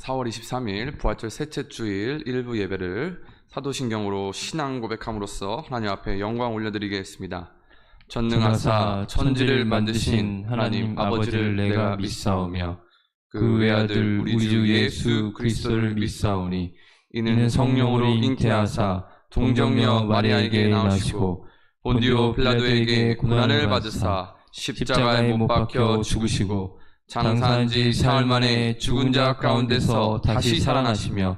4월 23일 부활절 셋째 주일 일부 예배를 사도신경으로 신앙 고백함으로써 하나님 앞에 영광 올려드리겠습니다. 전능하사 천지를 만드신 하나님 아버지를 내가 믿사오며 그 외아들 우리 주 예수 그리스도를 믿사오니 이는 성령으로 잉태하사 동정녀 마리아에게 나오시고 본디오 빌라도에게 고난을 받으사 십자가에 못 박혀 죽으시고 장사한 지 사흘 만에 죽은 자 가운데서 다시 살아나시며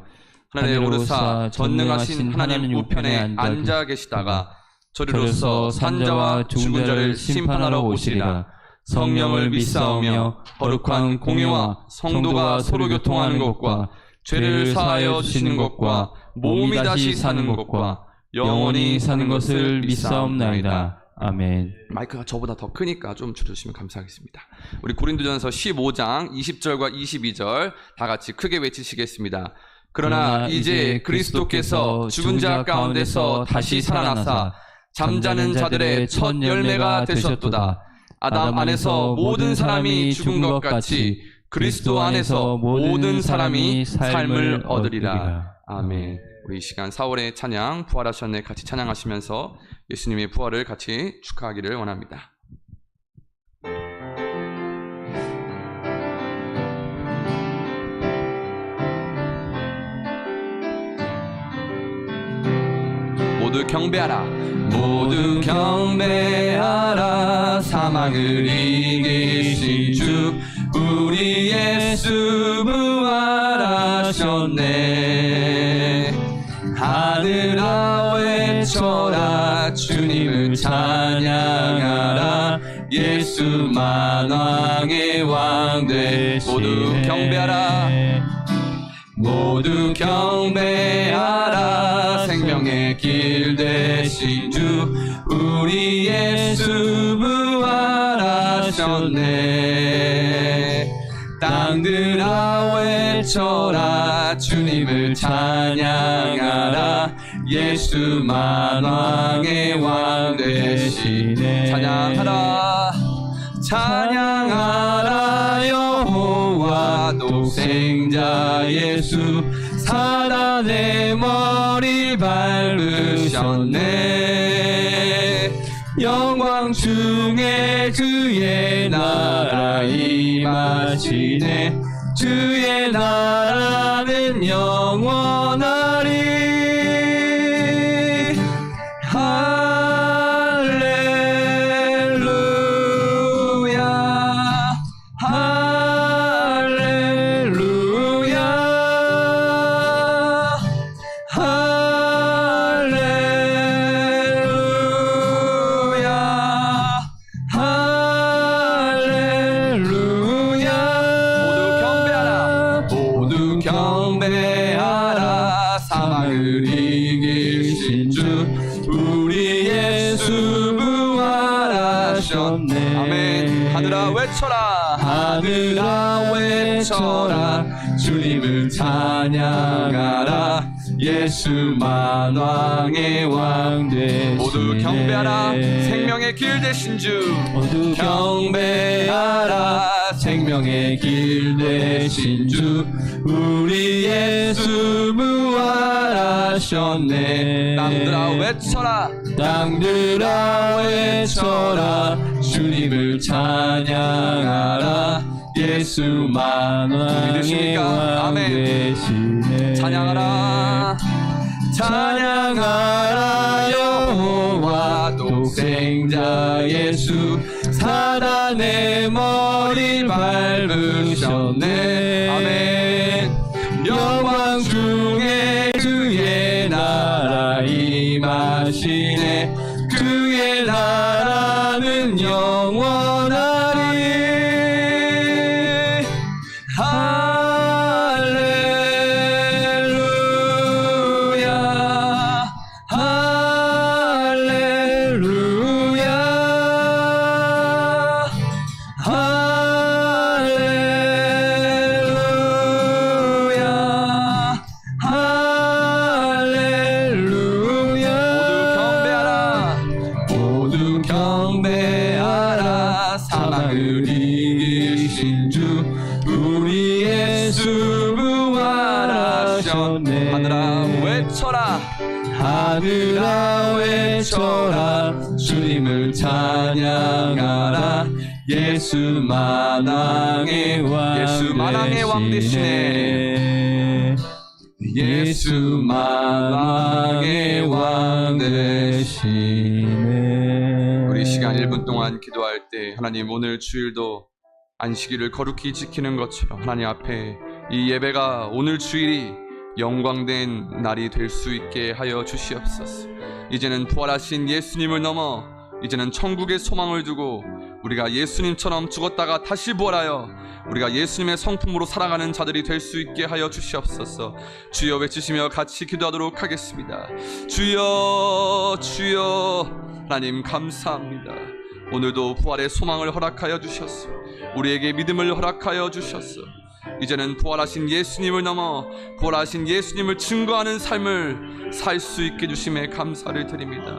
하늘에 오르사 전능하신 하나님 우편에 앉아 계시다가 저리로서 산자와 죽은 자를 심판하러 오시리라. 성령을 믿사오며 거룩한 공예와 성도가 서로 교통하는 것과 죄를 사하여 주시는 것과 몸이 다시 사는 것과 영원히 사는 것을 믿사옵나이다. 아멘. 마이크가 저보다 더 크니까 좀 줄여주시면 감사하겠습니다. 우리 고린도전서 15장 20절과 22절 다 같이 크게 외치시겠습니다. 그러나 이제 그리스도께서 죽은 자 가운데서 다시 살아나사 잠자는 자들의 첫 열매가 되셨도다. 아담 안에서 모든 사람이 죽은 것 같이 그리스도 안에서 모든 사람이 삶을 얻으리라. 아멘. 우리 이 시간 4월의 찬양 부활하셨네 같이 찬양하시면서 예수님의 부활을 같이 축하하기를 원합니다. 모두 경배하라. 모두 경배하라. 사망을 이기신 주 우리 예수 부활하셨네. 하늘아 외쳐라. 주님을 찬양하라. 예수 만왕의 왕 되시네. 모두 경배하라. 모두 경배하라. 생명의 길 되신 주 우리 예수 부활하셨네. 땅들아 외쳐라. 주님을 찬양하라. 예수 만왕의 왕 되시네. 찬양하라. 찬양하라. 여호와 독생자 예수 사단의 머리 밟으셨네. 영광 중에 그의 나라 임하시네. 주의 나라는 영원하리. 하늘아 외쳐라. 주님을 찬양하라. 예수 만왕의 왕 되시네. 모두 경배하라. 생명의 길 되신 주 모두 경배하라. 생명의 길 되신 주 우리 예수 부활하셨네. 땅들아 외쳐라. 땅들아 외쳐라. 주님을 찬양하라. 예수 만왕의 왕 되시네. 찬양하라. 찬양하라. 여호와 독생자 예수 사단의 머리 밟으셨네. 아멘. 영광 중에 그의 나라 임하시네. 그의 나라는 영원하리. 우리 예수 부활 하늘아 외쳐라 주님을 찬양하라 예수 만왕의 왕 되시네 예수 만왕의 왕 되시네. 우리 시간 1분 동안 기도할 때 하나님 오늘 주일도 안식일을 거룩히 지키는 것처럼 하나님 앞에 이 예배가 오늘 주일이 영광된 날이 될 수 있게 하여 주시옵소서. 이제는 부활하신 예수님을 넘어 이제는 천국의 소망을 두고 우리가 예수님처럼 죽었다가 다시 부활하여 우리가 예수님의 성품으로 살아가는 자들이 될 수 있게 하여 주시옵소서. 주여 외치시며 같이 기도하도록 하겠습니다. 주여 주여. 하나님 감사합니다. 오늘도 부활의 소망을 허락하여 주셨소. 우리에게 믿음을 허락하여 주셨소. 이제는 부활하신 예수님을 넘어 부활하신 예수님을 증거하는 삶을 살 수 있게 주심에 감사를 드립니다.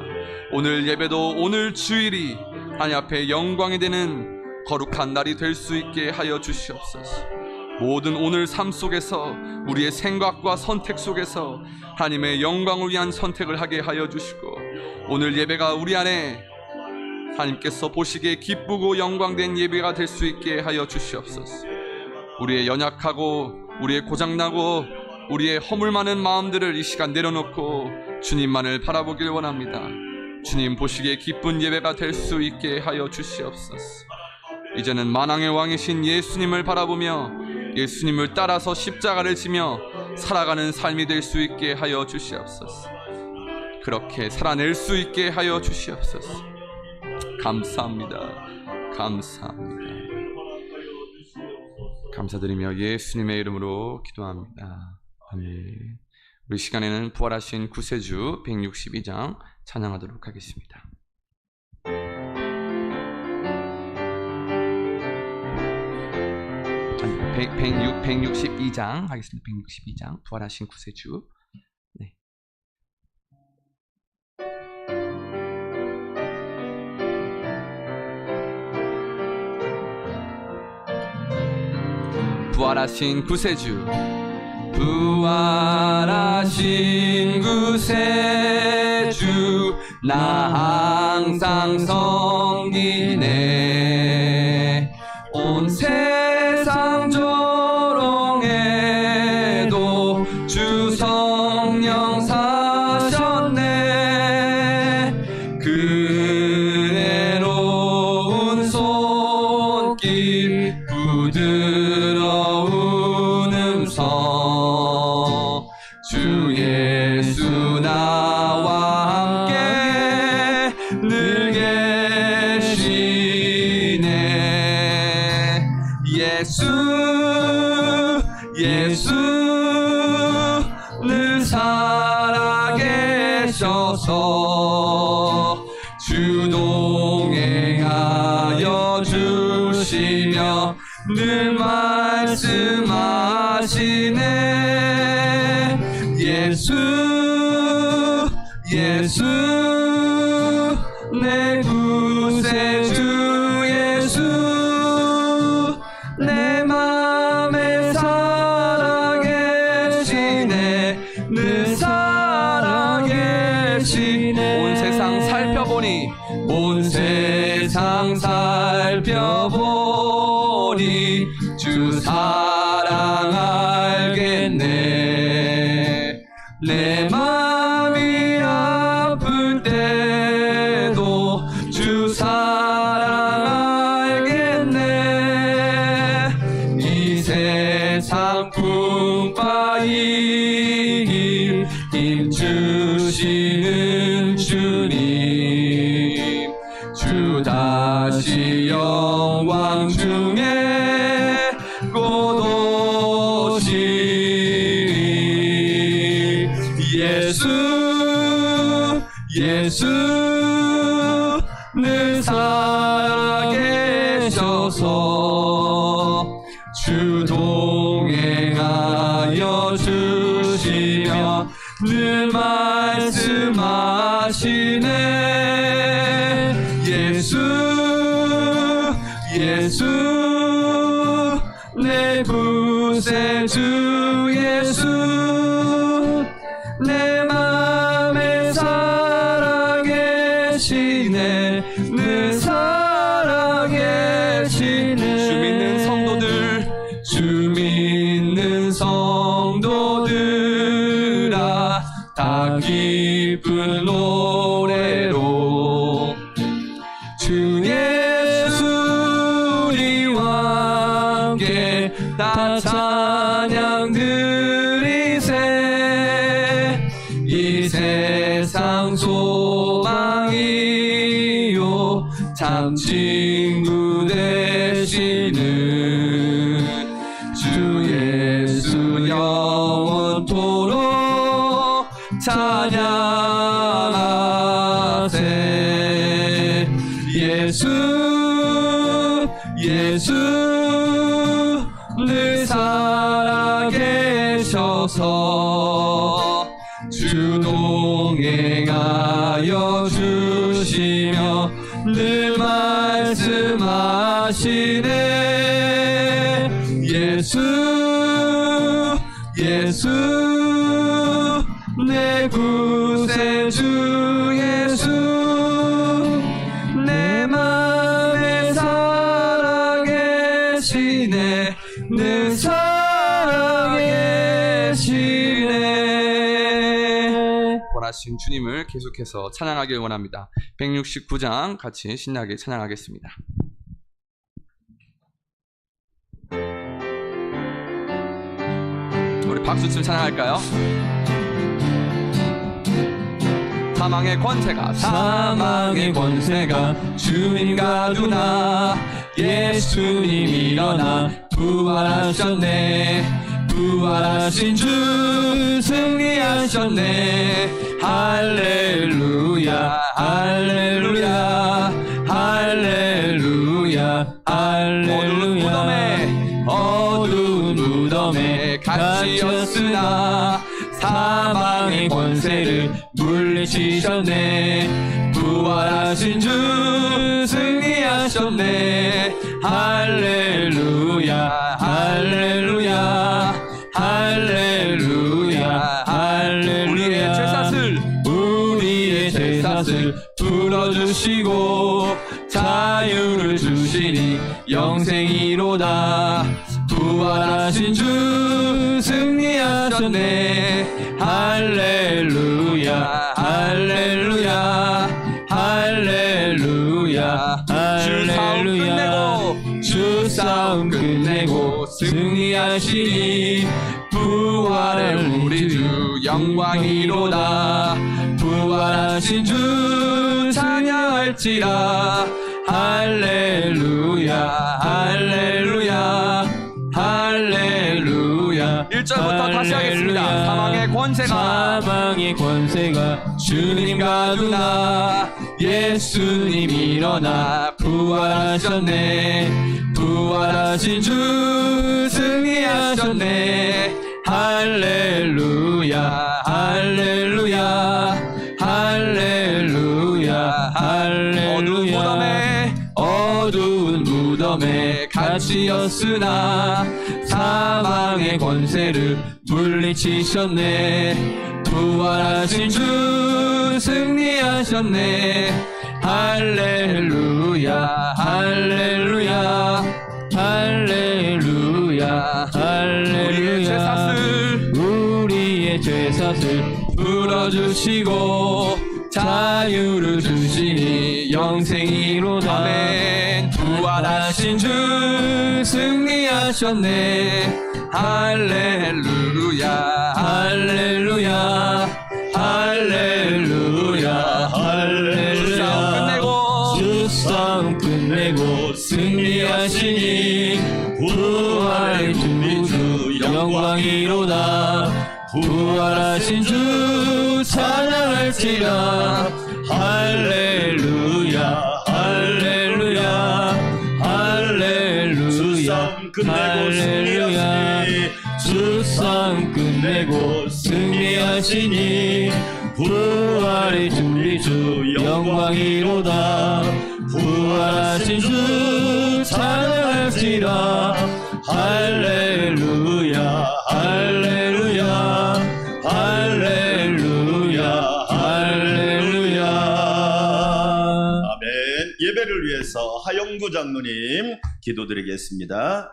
오늘 예배도 오늘 주일이 하나님 앞에 영광이 되는 거룩한 날이 될 수 있게 하여 주시옵소서. 모든 오늘 삶 속에서 우리의 생각과 선택 속에서 하나님의 영광을 위한 선택을 하게 하여 주시고 오늘 예배가 우리 안에 하나님께서 보시기에 기쁘고 영광된 예배가 될 수 있게 하여 주시옵소서. 우리의 연약하고 우리의 고장나고 우리의 허물 많은 마음들을 이 시간 내려놓고 주님만을 바라보길 원합니다. 주님 보시기에 기쁜 예배가 될 수 있게 하여 주시옵소서. 이제는 만왕의 왕이신 예수님을 바라보며 예수님을 따라서 십자가를 지며 살아가는 삶이 될 수 있게 하여 주시옵소서. 그렇게 살아낼 수 있게 하여 주시옵소서. 감사합니다. 감사합니다. 감사드리며 예수님의 이름으로 기도합니다. 아멘. 우리 시간에는 부활하신 구세주 162장 찬양하도록 하겠습니다. 162장 하겠습니다. 162장 부활하신 구세주. 네. 부활하신 구세주 부활하신 구세주 나 항상 섬기네. 온 세상 조롱해도 주 성령 사셨네. 그애로운 손길 부드러운 음성 주 예수 나와 함께 늘 계시네. 예수 늘 살아계셔서 주 동행하여 주시며 늘 말씀하시네. 예수 내 구세주 예수 내 맘에 살아계시네. 늘 살아계시네. 온 세상 살펴보니 주 사랑 알겠네. 내 맘이 아플 때도 주 사랑 알겠네. 이 세상 품바이 힘 주시는 주님 주 다시 영광 중에 곧 오시리. 예수 늘 살아계셔서 주 동행하여 주시며 늘 말씀하시네. 예수 내 구세주 예수 내 맘에 주께 다 찬양 드리세. 이 세상 소망이요 참 친구 되시는 주 예수 영원토록 찬양하세. 예수 늘 살아계셔서 주 동행하여 주시며 늘 말씀하시네. 예수 내 구세주 예수 내 맘에 살아계시네. 늘 살아계시네. 원하신 주님을 계속해서 찬양하길 원합니다. 169장 같이 신나게 찬양하겠습니다. 우리 박수치며 찬양할까요? 사망의 권세가 주님 가두나. 예수님 일어나 부활하셨네. 부활하신 주 승리하셨네. 할렐루야 할렐루야 할렐루야 할렐루야. 어두운 무덤에 갇히었으나 사망의 권세를 물리치셨네. 부활하신 주 승리하셨네. 할렐루야 할렐루야 할렐루야 할렐루야. 우리의 죄사슬 풀어주시고 자유를 주시니 영생이로다. 부활하신 주 승리하셨네. 할렐루야 할렐루야 할렐루야 할렐루야. 주 싸움 끝내고 승리하시니 부활의 우리 주 영광이로다. 부활하신 주 찬양할지라. 할렐루야 할렐루야 할렐루야. 1절부터 다시 하겠습니다. 사망의 권세가 주님 가두나. 예수님 일어나 부활하셨네. 부활하신 주 승리하셨네. 할렐루야 할렐루야 할렐루야 할렐루야. 어두운 무덤에 갇히었으나 사망의 권세를 물리치셨네. 부활하신 주 승리하셨네. 할렐루야 할렐루야 할렐루야 할렐루야. 우리의 죄사슬 풀어주시고 자유를 주시니 영생이로다. 아멘. 부활하신 주 승리하셨네. 할렐루야 할렐루야 할렐루야 할렐루야. 주 싸움 끝내고 승리하시니 부활의 주 영광이로다. 부활하신 주 찬양할지라. 할렐루야 할렐루야 할렐루야 할렐루야. 주 싸움 끝내고 승리하시니 부활의 우리 주 영광이로다. 부활하신 주 찬양할지라. 할렐루야 할렐루야 할렐루야 할렐루야. 아멘. 예배를 위해서 하영구 장로님 기도드리겠습니다.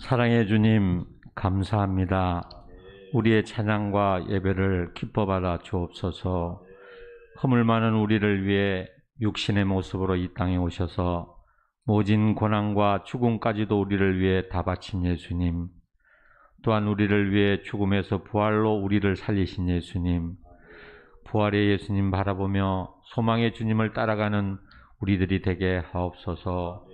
사랑의 주님, 감사합니다. 우리의 찬양과 예배를 기뻐 받아 주옵소서. 허물 많은 우리를 위해 육신의 모습으로 이 땅에 오셔서 모진 고난과 죽음까지도 우리를 위해 다 바친 예수님, 또한 우리를 위해 죽음에서 부활로 우리를 살리신 예수님, 부활의 예수님 바라보며 소망의 주님을 따라가는 우리들이 되게 하옵소서.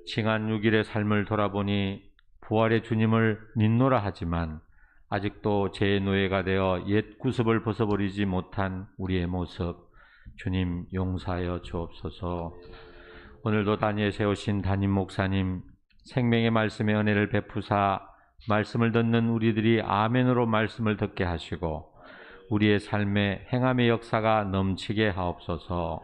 징한 6일의 삶을 돌아보니 부활의 주님을 믿노라 하지만 아직도 죄의 노예가 되어 옛 구습을 벗어버리지 못한 우리의 모습, 주님 용서하여 주옵소서. 오늘도 단위에 세우신 담임 목사님, 생명의 말씀의 은혜를 베푸사 말씀을 듣는 우리들이 아멘으로 말씀을 듣게 하시고 우리의 삶에 행함의 역사가 넘치게 하옵소서.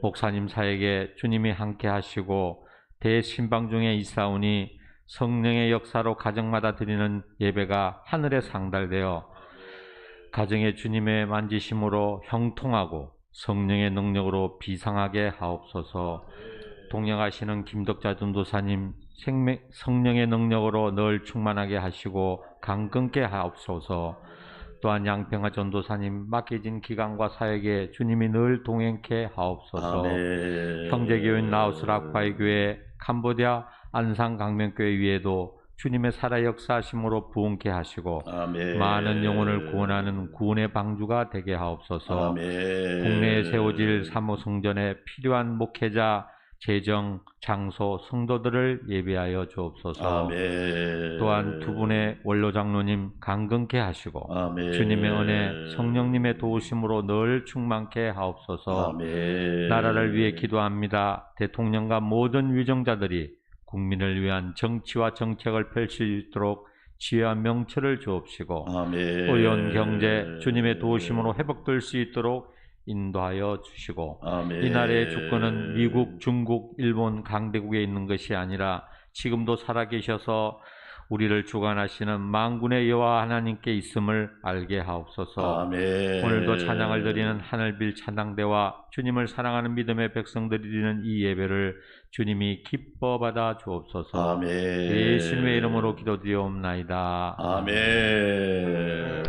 목사님 사에게 주님이 함께 하시고 대신방 중에 있사오니 성령의 역사로 가정마다 드리는 예배가 하늘에 상달되어 가정의 주님의 만지심으로 형통하고 성령의 능력으로 비상하게 하옵소서. 동역하시는 김덕자 전도사님, 성령의 능력으로 늘 충만하게 하시고 강건케 하옵소서. 또한 양평화 전도사님 맡겨진 기간과 사역에 주님이 늘 동행케 하옵소서. 형제교인 라오스 락바이 교회, 캄보디아 안산 강명교회 위에도 주님의 살아 역사하심으로 부흥케 하시고 많은 영혼을 구원하는 구원의 방주가 되게 하옵소서. 국내에 세워질 사모성전에 필요한 목회자, 재정, 장소, 성도들을 예비하여 주옵소서. 또한 두 분의 원로 장로님 강건케 하시고 주님의 은혜, 성령님의 도우심으로 늘 충만케 하옵소서. 나라를 위해 기도합니다. 대통령과 모든 위정자들이 국민을 위한 정치와 정책을 펼칠 수 있도록 지혜와 명철을 주옵시고 의원 경제 주님의 도우심으로 회복될 수 있도록 인도하여 주시고 이 나라의 주권은 미국, 중국, 일본 강대국에 있는 것이 아니라 지금도 살아계셔서 우리를 주관하시는 만군의 여호와 하나님께 있음을 알게 하옵소서. 오늘도 찬양을 드리는 하늘빌 찬양대와 주님을 사랑하는 믿음의 백성들이 드리는 이 예배를 주님이 기뻐 받아 주옵소서. 예수님의 이름으로 기도드리옵나이다. 아멘.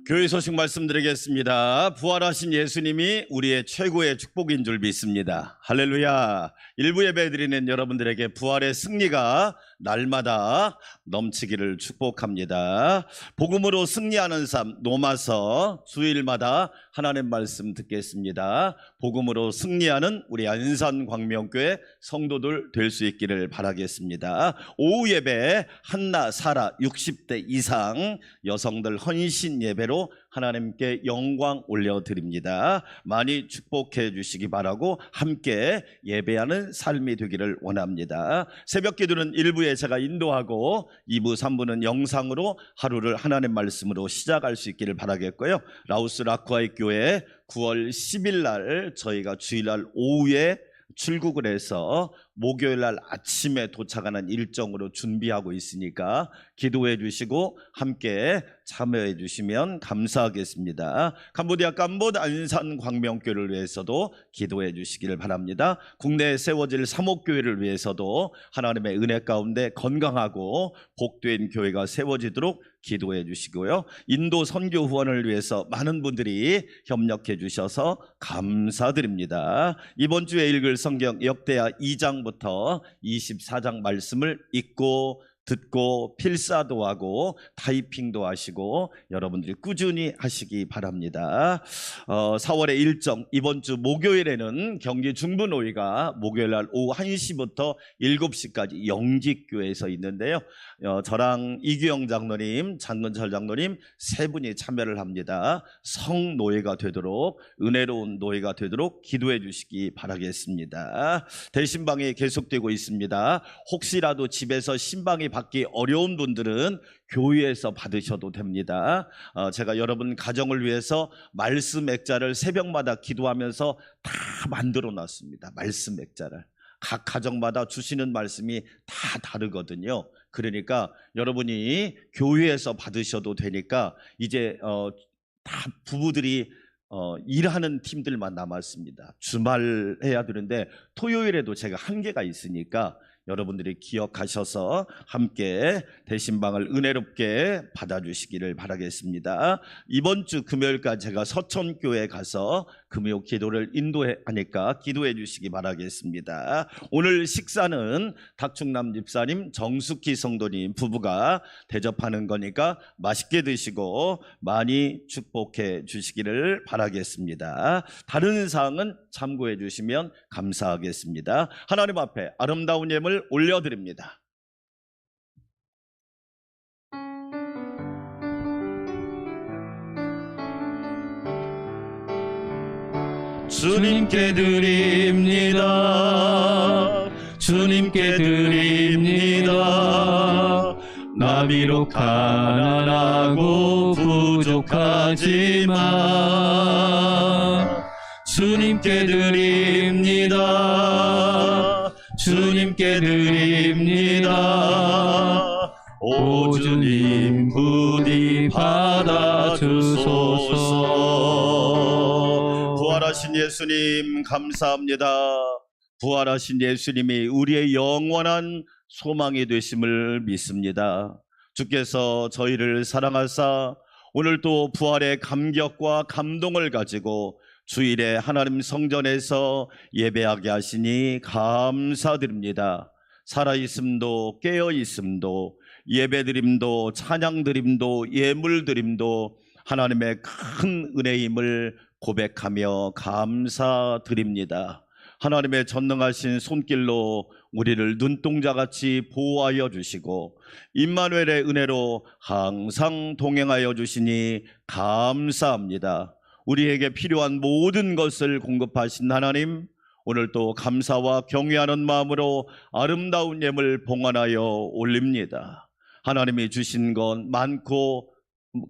교회 소식 말씀드리겠습니다. 부활하신 예수님이 우리의 최고의 축복인 줄 믿습니다. 할렐루야. 일부 예배 드리는 여러분들에게 부활의 승리가 날마다 넘치기를 축복합니다. 복음으로 승리하는 삶 노마서 주일마다 하나님 말씀 듣겠습니다. 복음으로 승리하는 우리 안산광명교회 성도들 될 수 있기를 바라겠습니다. 오후 예배 한나 사라 60대 이상 여성들 헌신 예배로 하나님께 영광 올려드립니다. 많이 축복해 주시기 바라고 함께 예배하는 삶이 되기를 원합니다. 새벽 기도는 1부에 제가 인도하고 2부, 3부는 영상으로 하루를 하나님 말씀으로 시작할 수 있기를 바라겠고요. 라오스 라쿠아이 교회 9월 10일 날 저희가 주일날 오후에 출국을 해서 목요일날 아침에 도착하는 일정으로 준비하고 있으니까 기도해 주시고 함께 참여해 주시면 감사하겠습니다. 캄보디아 캄보드 안산 광명교회를 위해서도 기도해 주시기를 바랍니다. 국내에 세워질 사목교회를 위해서도 하나님의 은혜 가운데 건강하고 복된 교회가 세워지도록 기도해 주시고요. 인도 선교 후원을 위해서 많은 분들이 협력해 주셔서 감사드립니다. 이번 주에 읽을 성경 역대하 2장부터 24장 말씀을 읽고 듣고 필사도 하고 타이핑도 하시고 여러분들이 꾸준히 하시기 바랍니다. 4월의 일정 이번 주 목요일에는 경기 중부노위가 목요일날 오후 1시부터 7시까지 영직교회에서 있는데요. 저랑 이규영 장로님, 장근철 장로님 세 분이 참여를 합니다. 성노예가 되도록 은혜로운 노예가 되도록 기도해 주시기 바라겠습니다. 대신방이 계속되고 있습니다. 혹시라도 집에서 신방이 받기 어려운 분들은 교회에서 받으셔도 됩니다. 제가 여러분 가정을 위해서 말씀 액자를 새벽마다 기도하면서 다 만들어 놨습니다. 말씀 액자를 각 가정마다 주시는 말씀이 다 다르거든요. 그러니까 여러분이 교회에서 받으셔도 되니까 이제 다 부부들이 일하는 팀들만 남았습니다. 주말 해야 되는데 토요일에도 제가 한계가 있으니까 여러분들이 기억하셔서 함께 대신방을 은혜롭게 받아주시기를 바라겠습니다. 이번 주 금요일까지 제가 서천교회 가서 금요 기도를 인도하니까 기도해 주시기 바라겠습니다. 오늘 식사는 닥충남 집사님, 정숙희 성도님 부부가 대접하는 거니까 맛있게 드시고 많이 축복해 주시기를 바라겠습니다. 다른 사항은 참고해 주시면 감사하겠습니다. 하나님 앞에 아름다운 예물 올려드립니다. 주님께 드립니다. 주님께 드립니다. 나 비록 가난하고 부족하지만 주님께 드립니다. 주님께 드립니다. 오 주님 부디 받아주소서. 부활하신 예수님 감사합니다. 부활하신 예수님이 우리의 영원한 소망이 되심을 믿습니다. 주께서 저희를 사랑하사 오늘 또 부활의 감격과 감동을 가지고 주일에 하나님 성전에서 예배하게 하시니 감사드립니다. 살아있음도 깨어있음도 예배드림도 찬양드림도 예물드림도 하나님의 큰 은혜임을 고백하며 감사드립니다. 하나님의 전능하신 손길로 우리를 눈동자같이 보호하여 주시고 임마누엘의 은혜로 항상 동행하여 주시니 감사합니다. 우리에게 필요한 모든 것을 공급하신 하나님, 오늘 또 감사와 경외하는 마음으로 아름다운 예물 봉헌하여 올립니다. 하나님이 주신 건 많고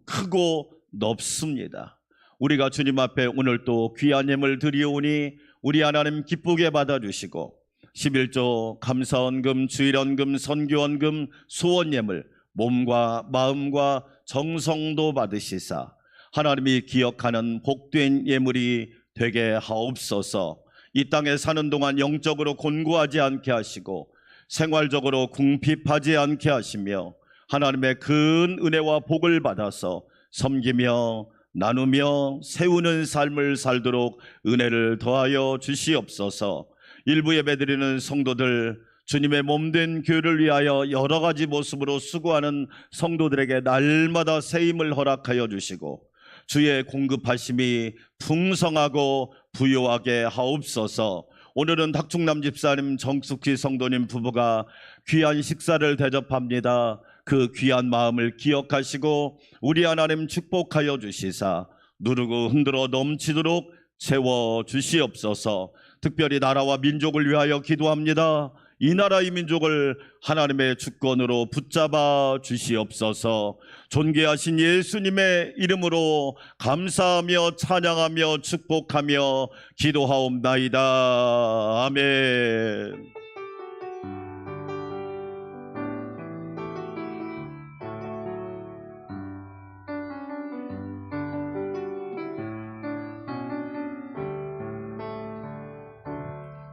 크고 넓습니다. 우리가 주님 앞에 오늘 또 귀한 예물 드리오니 우리 하나님 기쁘게 받아주시고 11조 감사원금, 주일원금, 선교원금, 소원예물 몸과 마음과 정성도 받으시사 하나님이 기억하는 복된 예물이 되게 하옵소서. 이 땅에 사는 동안 영적으로 곤고하지 않게 하시고 생활적으로 궁핍하지 않게 하시며 하나님의 큰 은혜와 복을 받아서 섬기며 나누며 세우는 삶을 살도록 은혜를 더하여 주시옵소서. 일부 예배드리는 성도들, 주님의 몸된 교회를 위하여 여러 가지 모습으로 수고하는 성도들에게 날마다 새 힘을 허락하여 주시고 주의 공급하심이 풍성하고 부요하게 하옵소서. 오늘은 닥충남 집사님, 정숙희 성도님 부부가 귀한 식사를 대접합니다. 그 귀한 마음을 기억하시고 우리 하나님 축복하여 주시사 누르고 흔들어 넘치도록 채워 주시옵소서. 특별히 나라와 민족을 위하여 기도합니다. 이 나라 이 민족을 하나님의 주권으로 붙잡아 주시옵소서. 존귀하신 예수님의 이름으로 감사하며 찬양하며 축복하며 기도하옵나이다. 아멘.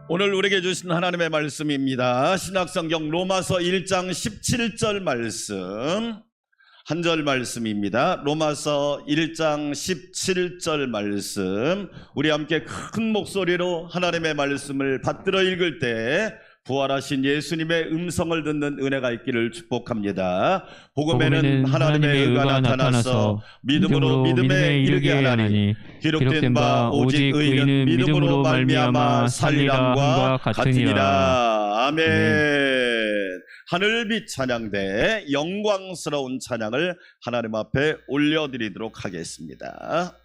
오늘 우리에게 주신 하나님의 말씀입니다. 신약성경 로마서 1장 17절 말씀, 한 절 말씀입니다. 로마서 1장 17절 말씀, 우리 함께 큰 목소리로 하나님의 말씀을 받들어 읽을 때 부활하신 예수님의 음성을 듣는 은혜가 있기를 축복합니다. 복음에는 하나님의 의가 나타나서 믿음으로 믿음에 이르게 하나니 기록된 바 오직 의인은 믿음으로 말미암아 살리람과 같으니라. 아멘. 하늘빛 찬양대 영광스러운 찬양을 하나님 앞에 올려드리도록 하겠습니다.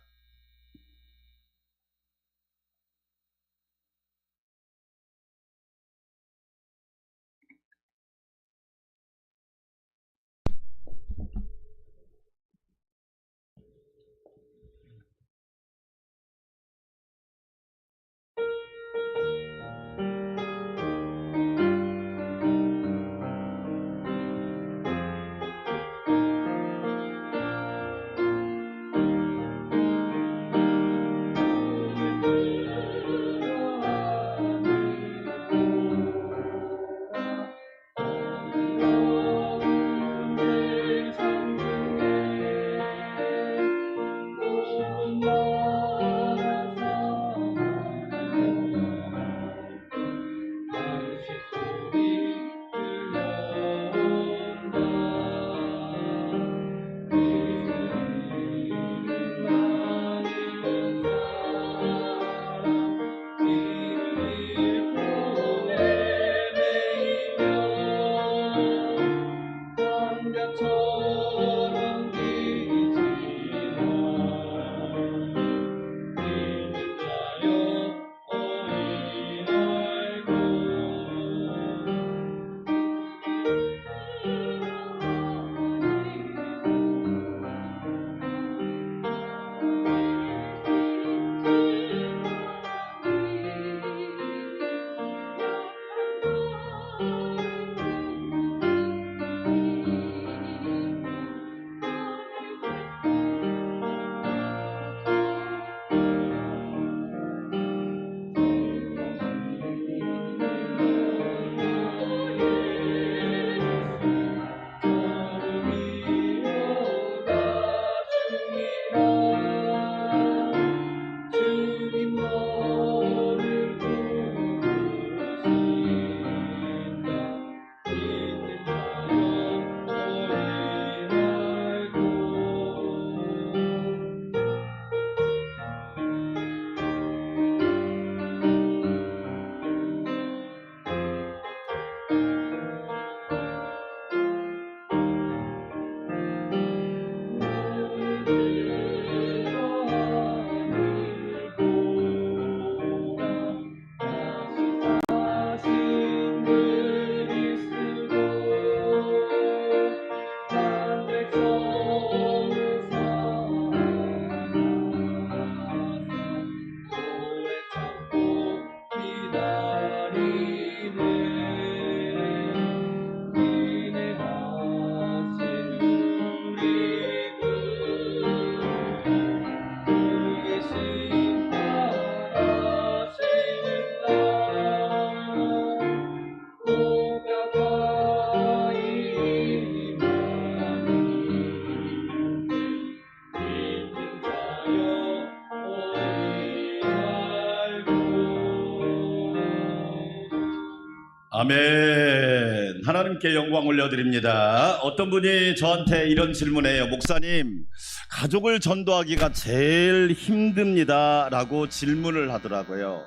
아멘. 하나님께 영광 올려드립니다. 어떤 분이 저한테 이런 질문해요. 목사님, 가족을 전도하기가 제일 힘듭니다 라고 질문을 하더라고요.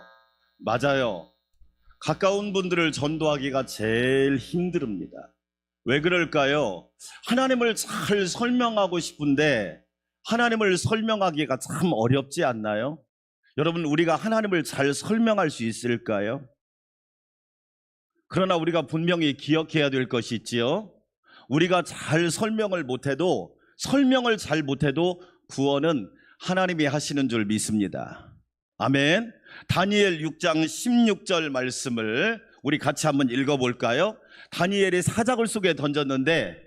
맞아요. 가까운 분들을 전도하기가 제일 힘듭니다. 왜 그럴까요? 하나님을 잘 설명하고 싶은데 하나님을 설명하기가 참 어렵지 않나요? 여러분, 우리가 하나님을 잘 설명할 수 있을까요? 그러나 우리가 분명히 기억해야 될 것이 있지요. 우리가 잘 설명을 잘 못해도 구원은 하나님이 하시는 줄 믿습니다. 아멘. 다니엘 6장 16절 말씀을 우리 같이 한번 읽어볼까요? 다니엘이 사자굴 속에 던졌는데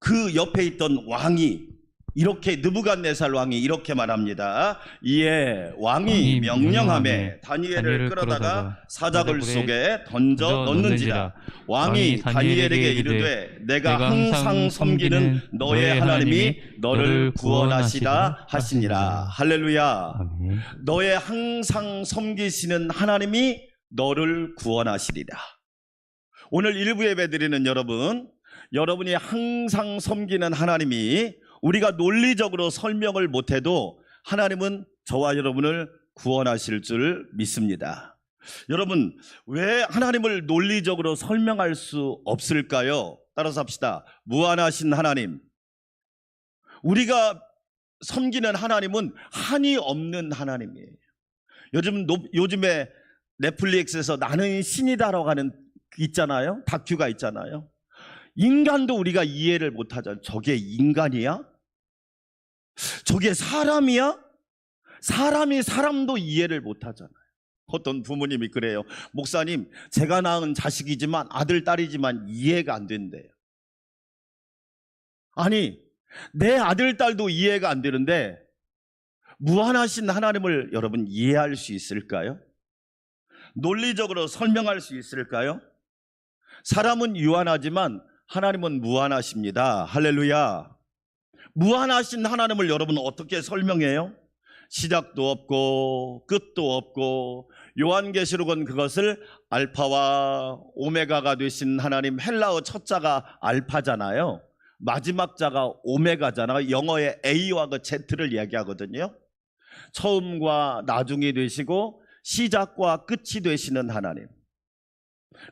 그 옆에 있던 왕이 이렇게, 느부갓네살 왕이 이렇게 말합니다. 이에 왕이 명령하매 다니엘을 끌어다가 사자굴 속에 던져 넣는지라. 왕이 다니엘에게 이르되 내가 항상 섬기는 너의 하나님이 너를 구원하시라 하시니라. 할렐루야. 아멘. 너의 항상 섬기시는 하나님이 너를 구원하시리라. 오늘 일부 예배 드리는 여러분이 항상 섬기는 하나님이, 우리가 논리적으로 설명을 못해도 하나님은 저와 여러분을 구원하실 줄 믿습니다. 여러분, 왜 하나님을 논리적으로 설명할 수 없을까요? 따라서 합시다. 무한하신 하나님. 우리가 섬기는 하나님은 한이 없는 하나님이에요. 요즘에 넷플릭스에서 나는 신이다라고 하는 있잖아요. 다큐가 있잖아요. 인간도 우리가 이해를 못하잖아요. 저게 인간이야? 저게 사람이야? 사람이 사람도 이해를 못하잖아요. 어떤 부모님이 그래요. 목사님, 제가 낳은 자식이지만, 아들, 딸이지만 이해가 안 된대요. 아니, 내 아들, 딸도 이해가 안 되는데 무한하신 하나님을 여러분 이해할 수 있을까요? 논리적으로 설명할 수 있을까요? 사람은 유한하지만 하나님은 무한하십니다. 할렐루야. 무한하신 하나님을 여러분 어떻게 설명해요? 시작도 없고 끝도 없고, 요한계시록은 그것을 알파와 오메가가 되신 하나님, 헬라어 첫 자가 알파잖아요. 마지막 자가 오메가잖아요. 영어의 A와 그 Z를 이야기하거든요. 처음과 나중이 되시고 시작과 끝이 되시는 하나님.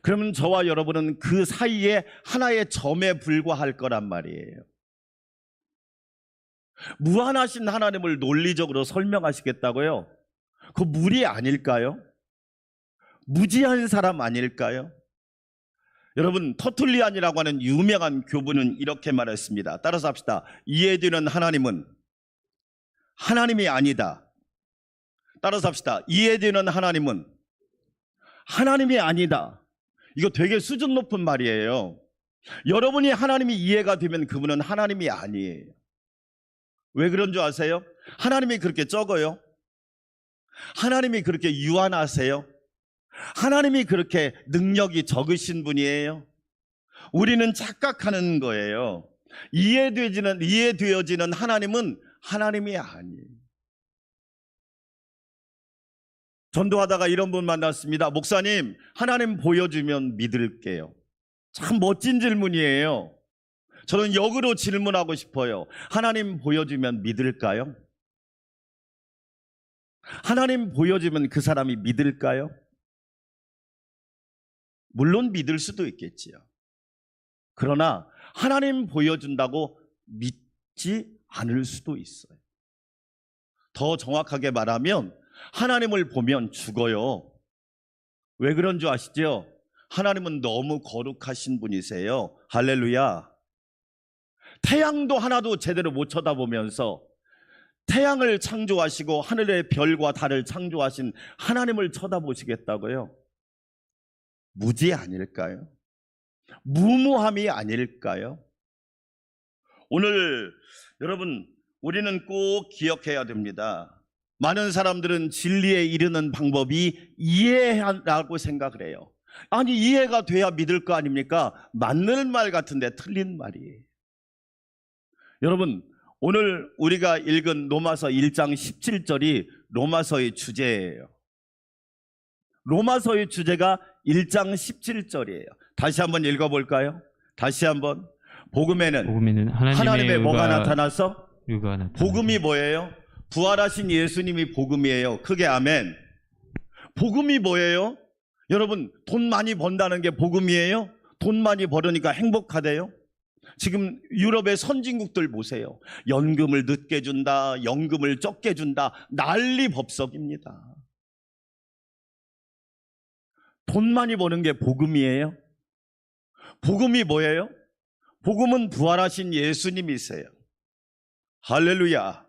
그러면 저와 여러분은 그 사이에 하나의 점에 불과할 거란 말이에요. 무한하신 하나님을 논리적으로 설명하시겠다고요? 그거 무리 아닐까요? 무지한 사람 아닐까요? 여러분, 터툴리안이라고 하는 유명한 교부는 이렇게 말했습니다. 따라서 합시다. 이해되는 하나님은 하나님이 아니다. 따라서 합시다. 이해되는 하나님은 하나님이 아니다. 이거 되게 수준 높은 말이에요. 여러분이 하나님이 이해가 되면 그분은 하나님이 아니에요. 왜 그런 줄 아세요? 하나님이 그렇게 적어요? 하나님이 그렇게 유한하세요? 하나님이 그렇게 능력이 적으신 분이에요? 우리는 착각하는 거예요. 이해되어지는 하나님은 하나님이 아니에요. 전도하다가 이런 분 만났습니다. 목사님, 하나님 보여주면 믿을게요. 참 멋진 질문이에요. 저는 역으로 질문하고 싶어요. 하나님 보여주면 믿을까요? 하나님 보여주면 그 사람이 믿을까요? 물론 믿을 수도 있겠지요. 그러나 하나님 보여준다고 믿지 않을 수도 있어요. 더 정확하게 말하면 하나님을 보면 죽어요. 왜 그런 줄 아시죠? 하나님은 너무 거룩하신 분이세요. 할렐루야. 태양도 하나도 제대로 못 쳐다보면서 태양을 창조하시고 하늘의 별과 달을 창조하신 하나님을 쳐다보시겠다고요? 무지 아닐까요? 무모함이 아닐까요? 오늘 여러분, 우리는 꼭 기억해야 됩니다. 많은 사람들은 진리에 이르는 방법이 이해하라고 생각을 해요. 아니, 이해가 돼야 믿을 거 아닙니까? 맞는 말 같은데 틀린 말이에요. 여러분, 오늘 우리가 읽은 로마서 1장 17절이 로마서의 주제예요. 로마서의 주제가 1장 17절이에요. 다시 한번 읽어볼까요? 다시 한번. 복음에는 하나님의 뭐가 나타나서? 의가 나타나. 복음이 뭐예요? 부활하신 예수님이 복음이에요. 크게 아멘. 복음이 뭐예요? 여러분, 돈 많이 번다는 게 복음이에요? 돈 많이 벌으니까 행복하대요? 지금 유럽의 선진국들 보세요. 연금을 늦게 준다, 연금을 적게 준다, 난리 법석입니다. 돈 많이 버는 게 복음이에요? 복음이 뭐예요? 복음은 부활하신 예수님이세요. 할렐루야.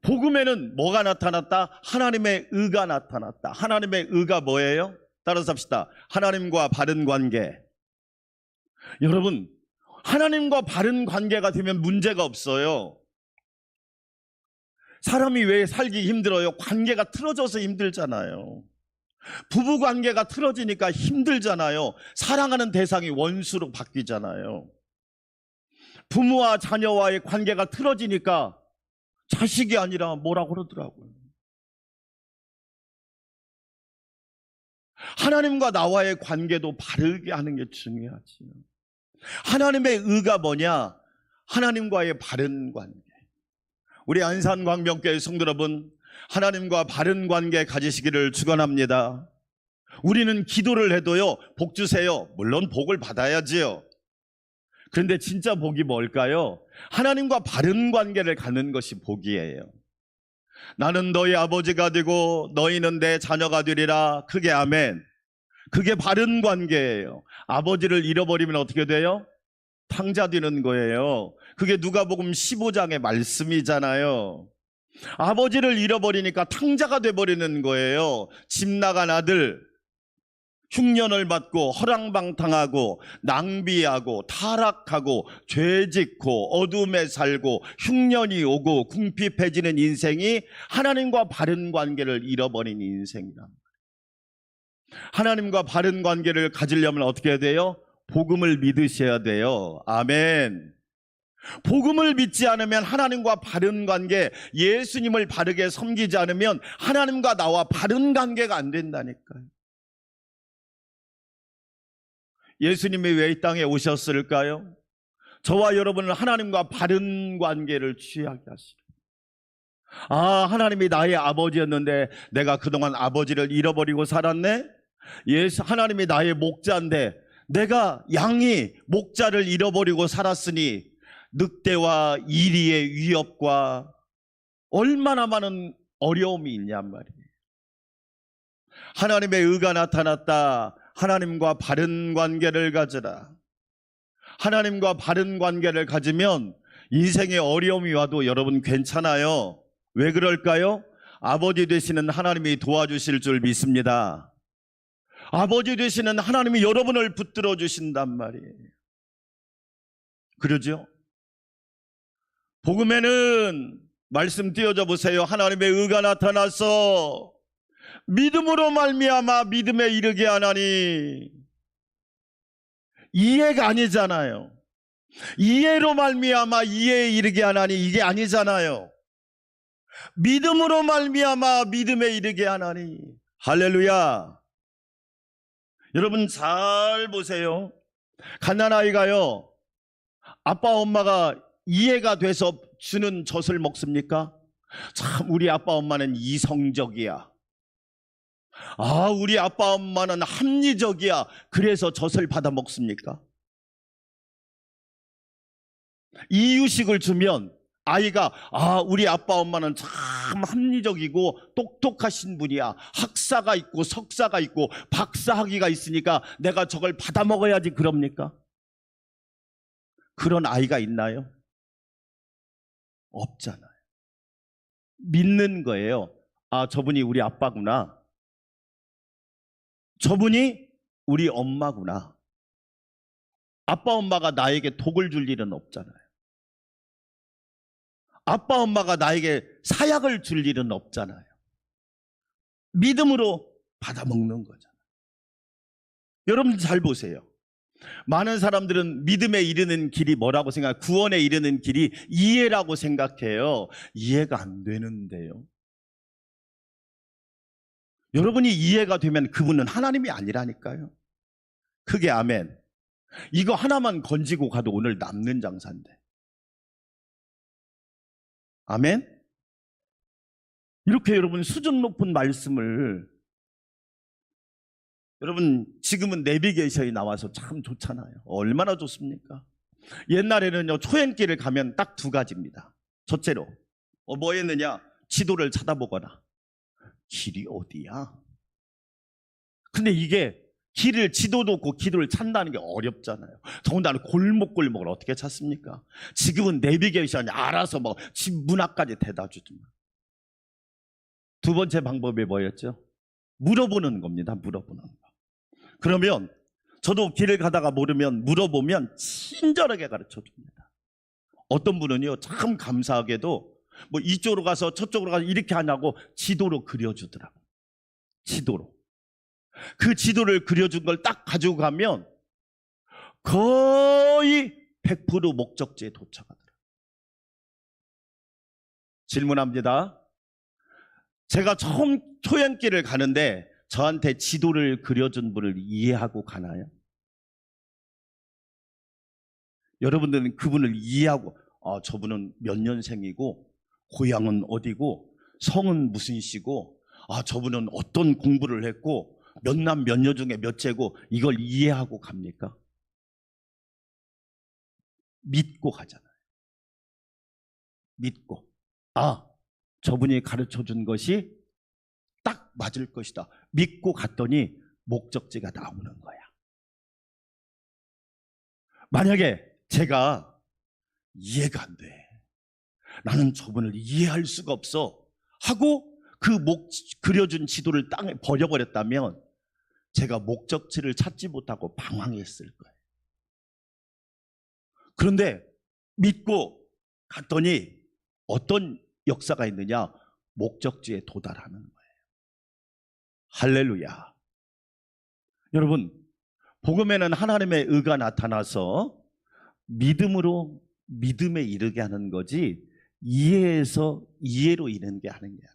복음에는 뭐가 나타났다? 하나님의 의가 나타났다. 하나님의 의가 뭐예요? 따라서 합시다. 하나님과 바른 관계. 여러분, 하나님과 바른 관계가 되면 문제가 없어요. 사람이 왜 살기 힘들어요? 관계가 틀어져서 힘들잖아요. 부부 관계가 틀어지니까 힘들잖아요. 사랑하는 대상이 원수로 바뀌잖아요. 부모와 자녀와의 관계가 틀어지니까 자식이 아니라 뭐라고 그러더라고요. 하나님과 나와의 관계도 바르게 하는 게 중요하지요. 하나님의 의가 뭐냐? 하나님과의 바른 관계. 우리 안산광명교회 성도 여러분, 하나님과 바른 관계 가지시기를 축원합니다. 우리는 기도를 해도요, 복 주세요. 물론 복을 받아야지요. 그런데 진짜 복이 뭘까요? 하나님과 바른 관계를 갖는 것이 복이에요. 나는 너희 아버지가 되고 너희는 내 자녀가 되리라. 크게 아멘. 그게 바른 관계예요. 아버지를 잃어버리면 어떻게 돼요? 탕자 되는 거예요. 그게 누가복음 15장의 말씀이잖아요. 아버지를 잃어버리니까 탕자가 돼버리는 거예요. 집 나간 아들, 흉년을 받고 허랑방탕하고 낭비하고 타락하고 죄짓고 어둠에 살고 흉년이 오고 궁핍해지는 인생이 하나님과 바른 관계를 잃어버린 인생이란 말이에요. 하나님과 바른 관계를 가지려면 어떻게 해야 돼요? 복음을 믿으셔야 돼요. 아멘. 복음을 믿지 않으면 하나님과 바른 관계, 예수님을 바르게 섬기지 않으면 하나님과 나와 바른 관계가 안 된다니까요. 예수님이 왜 이 땅에 오셨을까요? 저와 여러분은 하나님과 바른 관계를 취하게 하시고, 하나님이 나의 아버지였는데 내가 그동안 아버지를 잃어버리고 살았네? 하나님이 나의 목자인데 내가 양이 목자를 잃어버리고 살았으니 늑대와 이리의 위협과 얼마나 많은 어려움이 있냔 말이에요. 하나님의 의가 나타났다. 하나님과 바른 관계를 가져라. 하나님과 바른 관계를 가지면 인생에 어려움이 와도 여러분 괜찮아요. 왜 그럴까요? 아버지 되시는 하나님이 도와주실 줄 믿습니다. 아버지 되시는 하나님이 여러분을 붙들어 주신단 말이에요. 그러죠? 복음에는 말씀 띄워줘 보세요. 하나님의 의가 나타나서 믿음으로 말미암아 믿음에 이르게 하나니. 이해가 아니잖아요. 이해로 말미암아 이해에 이르게 하나니, 이게 아니잖아요. 믿음으로 말미암아 믿음에 이르게 하나니. 할렐루야. 여러분 잘 보세요. 갓난아이가요, 아빠 엄마가 이해가 돼서 주는 젖을 먹습니까? 참 우리 아빠 엄마는 이성적이야. 우리 아빠 엄마는 합리적이야. 그래서 젖을 받아 먹습니까? 이유식을 주면 아이가 우리 아빠 엄마는 참 합리적이고 똑똑하신 분이야. 학사가 있고 석사가 있고 박사학위가 있으니까 내가 저걸 받아 먹어야지 그럽니까? 그런 아이가 있나요? 없잖아요. 믿는 거예요. 저분이 우리 아빠구나. 저분이 우리 엄마구나. 아빠 엄마가 나에게 독을 줄 일은 없잖아요. 아빠 엄마가 나에게 사약을 줄 일은 없잖아요. 믿음으로 받아먹는 거잖아요. 여러분 잘 보세요. 많은 사람들은 믿음에 이르는 길이 뭐라고 생각해요? 구원에 이르는 길이 이해라고 생각해요. 이해가 안 되는데요. 여러분이 이해가 되면 그분은 하나님이 아니라니까요. 크게 아멘. 이거 하나만 건지고 가도 오늘 남는 장사인데. 아멘? 이렇게 여러분 수준 높은 말씀을, 여러분 지금은 내비게이션이 나와서 참 좋잖아요. 얼마나 좋습니까? 옛날에는요, 초행길을 가면 딱 두 가지입니다. 첫째로 뭐 했느냐? 지도를 찾아보거나 길이 어디야? 근데 이게 길을, 지도도 없고 길을 찾는다는 게 어렵잖아요. 더군다나 골목골목을 어떻게 찾습니까? 지금은 내비게이션이 알아서 뭐 집 문 앞까지 대다 주지만. 두 번째 방법이 뭐였죠? 물어보는 겁니다. 물어보는 거. 그러면 저도 길을 가다가 모르면 물어보면 친절하게 가르쳐 줍니다. 어떤 분은요, 참 감사하게도 뭐 이쪽으로 가서 저쪽으로 가서 이렇게 하냐고 지도로 그려주더라고요. 지도로. 그 지도를 그려준 걸 딱 가지고 가면 거의 100% 목적지에 도착하더라고요. 질문합니다. 제가 처음 초행길을 가는데 저한테 지도를 그려준 분을 이해하고 가나요? 여러분들은 그분을 이해하고, 저분은 몇 년생이고 고향은 어디고 성은 무슨 시고, 저분은 어떤 공부를 했고 몇 남 몇 녀 중에 몇째고, 이걸 이해하고 갑니까? 믿고 가잖아요. 믿고, 저분이 가르쳐준 것이 딱 맞을 것이다. 믿고 갔더니 목적지가 나오는 거야. 만약에 제가 이해가 안 돼, 나는 저분을 이해할 수가 없어 하고 그려준 지도를 땅에 버려버렸다면 제가 목적지를 찾지 못하고 방황했을 거예요. 그런데 믿고 갔더니 어떤 역사가 있느냐? 목적지에 도달하는 거예요. 할렐루야. 여러분, 복음에는 하나님의 의가 나타나서 믿음으로 믿음에 이르게 하는 거지, 이해해서 이해로 이르는 게 하는 게 아니에요.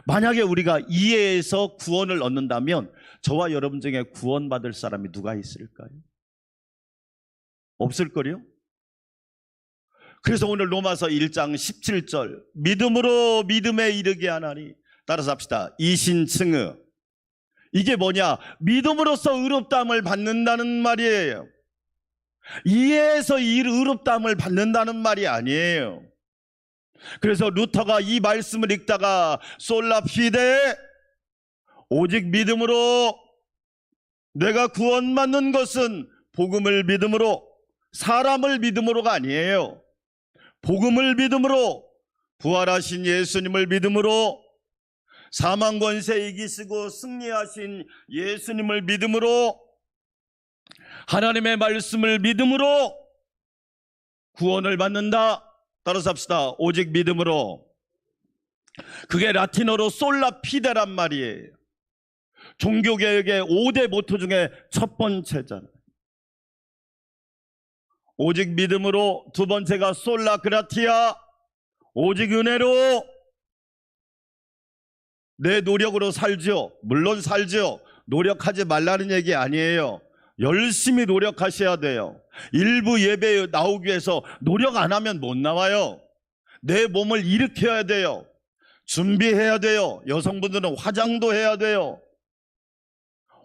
만약에 우리가 이해해서 구원을 얻는다면 저와 여러분 중에 구원받을 사람이 누가 있을까요? 없을걸요? 그래서 오늘 로마서 1장 17절, 믿음으로 믿음에 이르게 하나니, 따라서 합시다. 이신층의, 이게 뭐냐? 믿음으로써 의롭다함을 받는다는 말이에요. 이해해서 의롭다함을 받는다는 말이 아니에요. 그래서 루터가 이 말씀을 읽다가 솔라 피데, 오직 믿음으로 내가 구원받는 것은 복음을 믿음으로, 사람을 믿음으로가 아니에요. 복음을 믿음으로, 부활하신 예수님을 믿음으로, 사망 권세 이기시고 승리하신 예수님을 믿음으로, 하나님의 말씀을 믿음으로 구원을 받는다. 따라서 합시다. 오직 믿음으로. 그게 라틴어로 솔라 피데란 말이에요. 종교개혁의 5대 모토 중에 첫 번째잖아요. 오직 믿음으로. 두 번째가 솔라 그라티아, 오직 은혜로. 내 노력으로 살죠. 물론 살죠. 노력하지 말라는 얘기 아니에요. 열심히 노력하셔야 돼요. 일부 예배에 나오기 위해서 노력 안 하면 못 나와요. 내 몸을 일으켜야 돼요. 준비해야 돼요. 여성분들은 화장도 해야 돼요.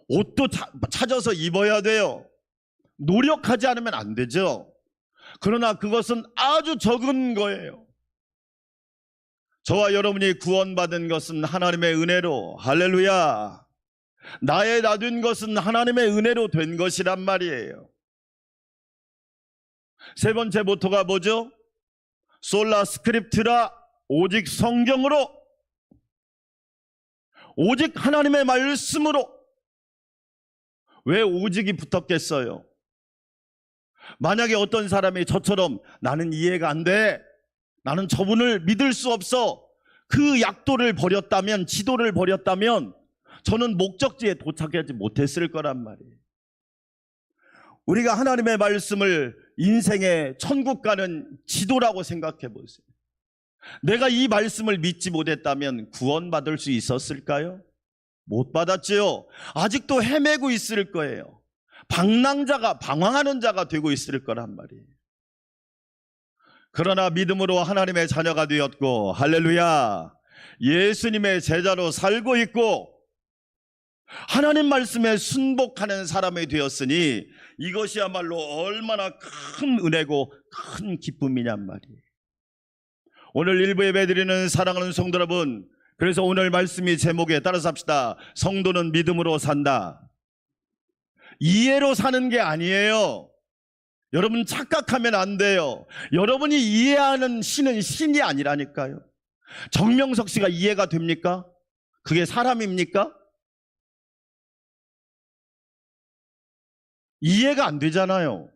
옷도 찾아서 입어야 돼요. 노력하지 않으면 안 되죠. 그러나 그것은 아주 적은 거예요. 저와 여러분이 구원받은 것은 하나님의 은혜로. 할렐루야. 나의 놔둔 것은 하나님의 은혜로 된 것이란 말이에요. 세 번째 모토가 뭐죠? 솔라 스크립트라, 오직 성경으로, 오직 하나님의 말씀으로. 왜 오직이 붙었겠어요? 만약에 어떤 사람이 저처럼 나는 이해가 안 돼, 나는 저분을 믿을 수 없어, 그 약도를 버렸다면, 지도를 버렸다면 저는 목적지에 도착하지 못했을 거란 말이에요. 우리가 하나님의 말씀을 인생의 천국 가는 지도라고 생각해 보세요. 내가 이 말씀을 믿지 못했다면 구원받을 수 있었을까요? 못 받았지요. 아직도 헤매고 있을 거예요. 방황하는 자가 되고 있을 거란 말이에요. 그러나 믿음으로 하나님의 자녀가 되었고, 할렐루야, 예수님의 제자로 살고 있고 하나님 말씀에 순복하는 사람이 되었으니 이것이야말로 얼마나 큰 은혜고 큰 기쁨이냔 말이에요. 오늘 일부 예배드리는 사랑하는 성도 여러분, 그래서 오늘 말씀이 제목에 따라서 합시다. 성도는 믿음으로 산다. 이해로 사는 게 아니에요. 여러분 착각하면 안 돼요. 여러분이 이해하는 신은 신이 아니라니까요. 정명석 씨가 이해가 됩니까? 그게 사람입니까? 이해가 안 되잖아요.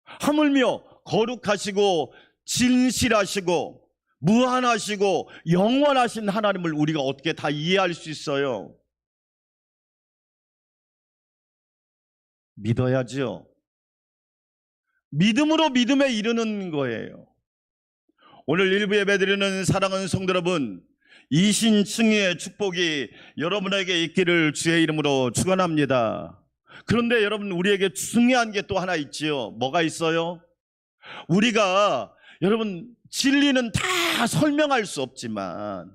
하물며 거룩하시고 진실하시고 무한하시고 영원하신 하나님을 우리가 어떻게 다 이해할 수 있어요? 믿어야지요. 믿음으로 믿음에 이르는 거예요. 오늘 일부 예배드리는 사랑하는 성도 여러분, 이신칭의의 축복이 여러분에게 있기를 주의 이름으로 축원합니다. 그런데 여러분, 우리에게 중요한 게 또 하나 있지요. 뭐가 있어요? 우리가 여러분 진리는 다 설명할 수 없지만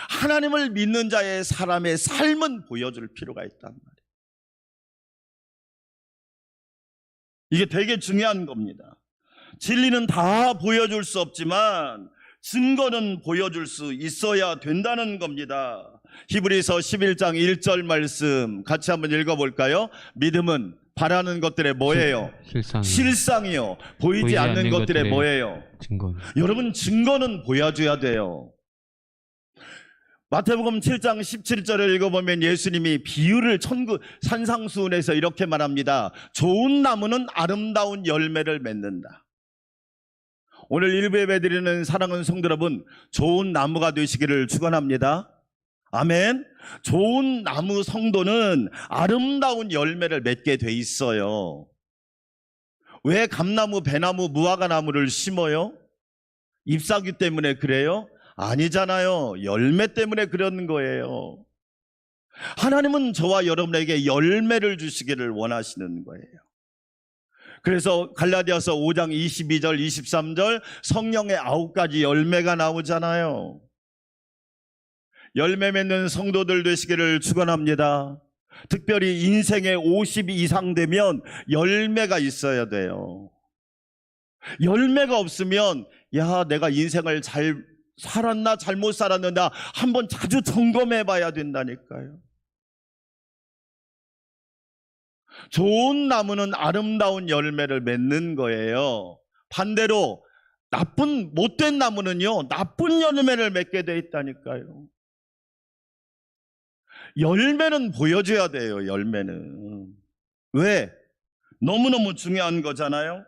하나님을 믿는 자의 사람의 삶은 보여줄 필요가 있단 말이에요. 이게 되게 중요한 겁니다. 진리는 다 보여줄 수 없지만 증거는 보여줄 수 있어야 된다는 겁니다. 히브리서 11장 1절 말씀 같이 한번 읽어볼까요? 믿음은 바라는 것들의 뭐예요? 실상이요. 보이지 않는 것들의 뭐예요? 증거. 여러분, 증거는 보여줘야 돼요. 마태복음 7장 17절을 읽어보면 예수님이 비유를 산상수훈에서 이렇게 말합니다. 좋은 나무는 아름다운 열매를 맺는다. 오늘 일부 예배드리는 사랑하는 성도 여러분, 좋은 나무가 되시기를 축원합니다. 아멘. 좋은 나무 성도는 아름다운 열매를 맺게 돼 있어요. 왜 감나무, 배나무, 무화과나무를 심어요? 잎사귀 때문에 그래요? 아니잖아요. 열매 때문에 그런 거예요. 하나님은 저와 여러분에게 열매를 주시기를 원하시는 거예요. 그래서 갈라디아서 5장 22절 23절 성령의 9가지 열매가 나오잖아요. 열매 맺는 성도들 되시기를 축원합니다. 특별히 인생에 50 이상 되면 열매가 있어야 돼요. 열매가 없으면 야, 내가 인생을 잘 살았나 잘못 살았는가 한번 자주 점검해 봐야 된다니까요. 좋은 나무는 아름다운 열매를 맺는 거예요. 반대로 못된 나무는요, 나쁜 열매를 맺게 돼 있다니까요. 열매는 보여줘야 돼요. 열매는. 왜? 너무너무 중요한 거잖아요.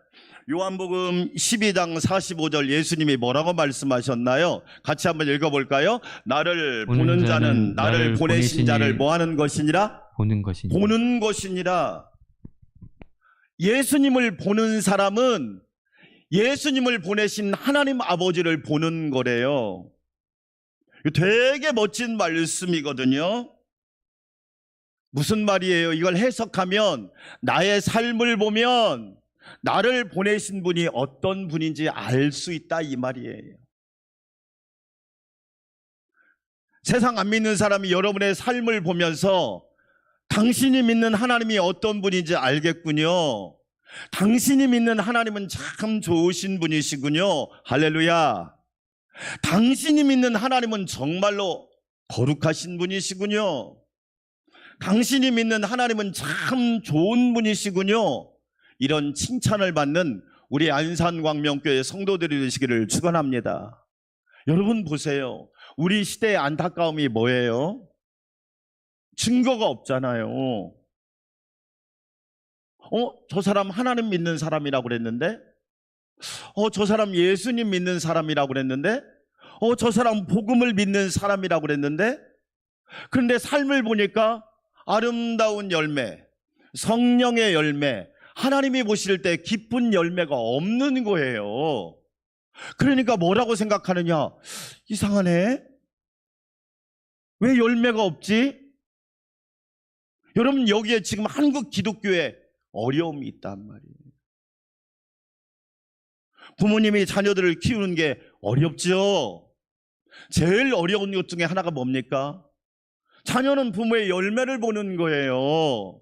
요한복음 12장 45절 예수님이 뭐라고 말씀하셨나요? 같이 한번 읽어볼까요? 나를 보는 자는 나를 보내신 자를 뭐 하는 것이니라? 보는 것이니라. 보는 것이니라. 예수님을 보는 사람은 예수님을 보내신 하나님 아버지를 보는 거래요. 되게 멋진 말씀이거든요. 무슨 말이에요? 이걸 해석하면 나의 삶을 보면 나를 보내신 분이 어떤 분인지 알 수 있다, 이 말이에요. 세상 안 믿는 사람이 여러분의 삶을 보면서 당신이 믿는 하나님이 어떤 분인지 알겠군요. 당신이 믿는 하나님은 참 좋으신 분이시군요. 할렐루야. 당신이 믿는 하나님은 정말로 거룩하신 분이시군요. 당신이 믿는 하나님은 참 좋은 분이시군요. 이런 칭찬을 받는 우리 안산광명교회 성도들이 되시기를 축원합니다. 여러분 보세요. 우리 시대의 안타까움이 뭐예요? 증거가 없잖아요. 저 사람 하나님 믿는 사람이라고 그랬는데? 저 사람 예수님 믿는 사람이라고 그랬는데? 저 사람 복음을 믿는 사람이라고 그랬는데? 그런데 삶을 보니까 아름다운 열매, 성령의 열매, 하나님이 보실 때 기쁜 열매가 없는 거예요. 그러니까 뭐라고 생각하느냐? 이상하네. 왜 열매가 없지? 여러분, 여기에 지금 한국 기독교에 어려움이 있단 말이에요. 부모님이 자녀들을 키우는 게 어렵죠. 제일 어려운 것 중에 하나가 뭡니까? 자녀는 부모의 열매를 보는 거예요.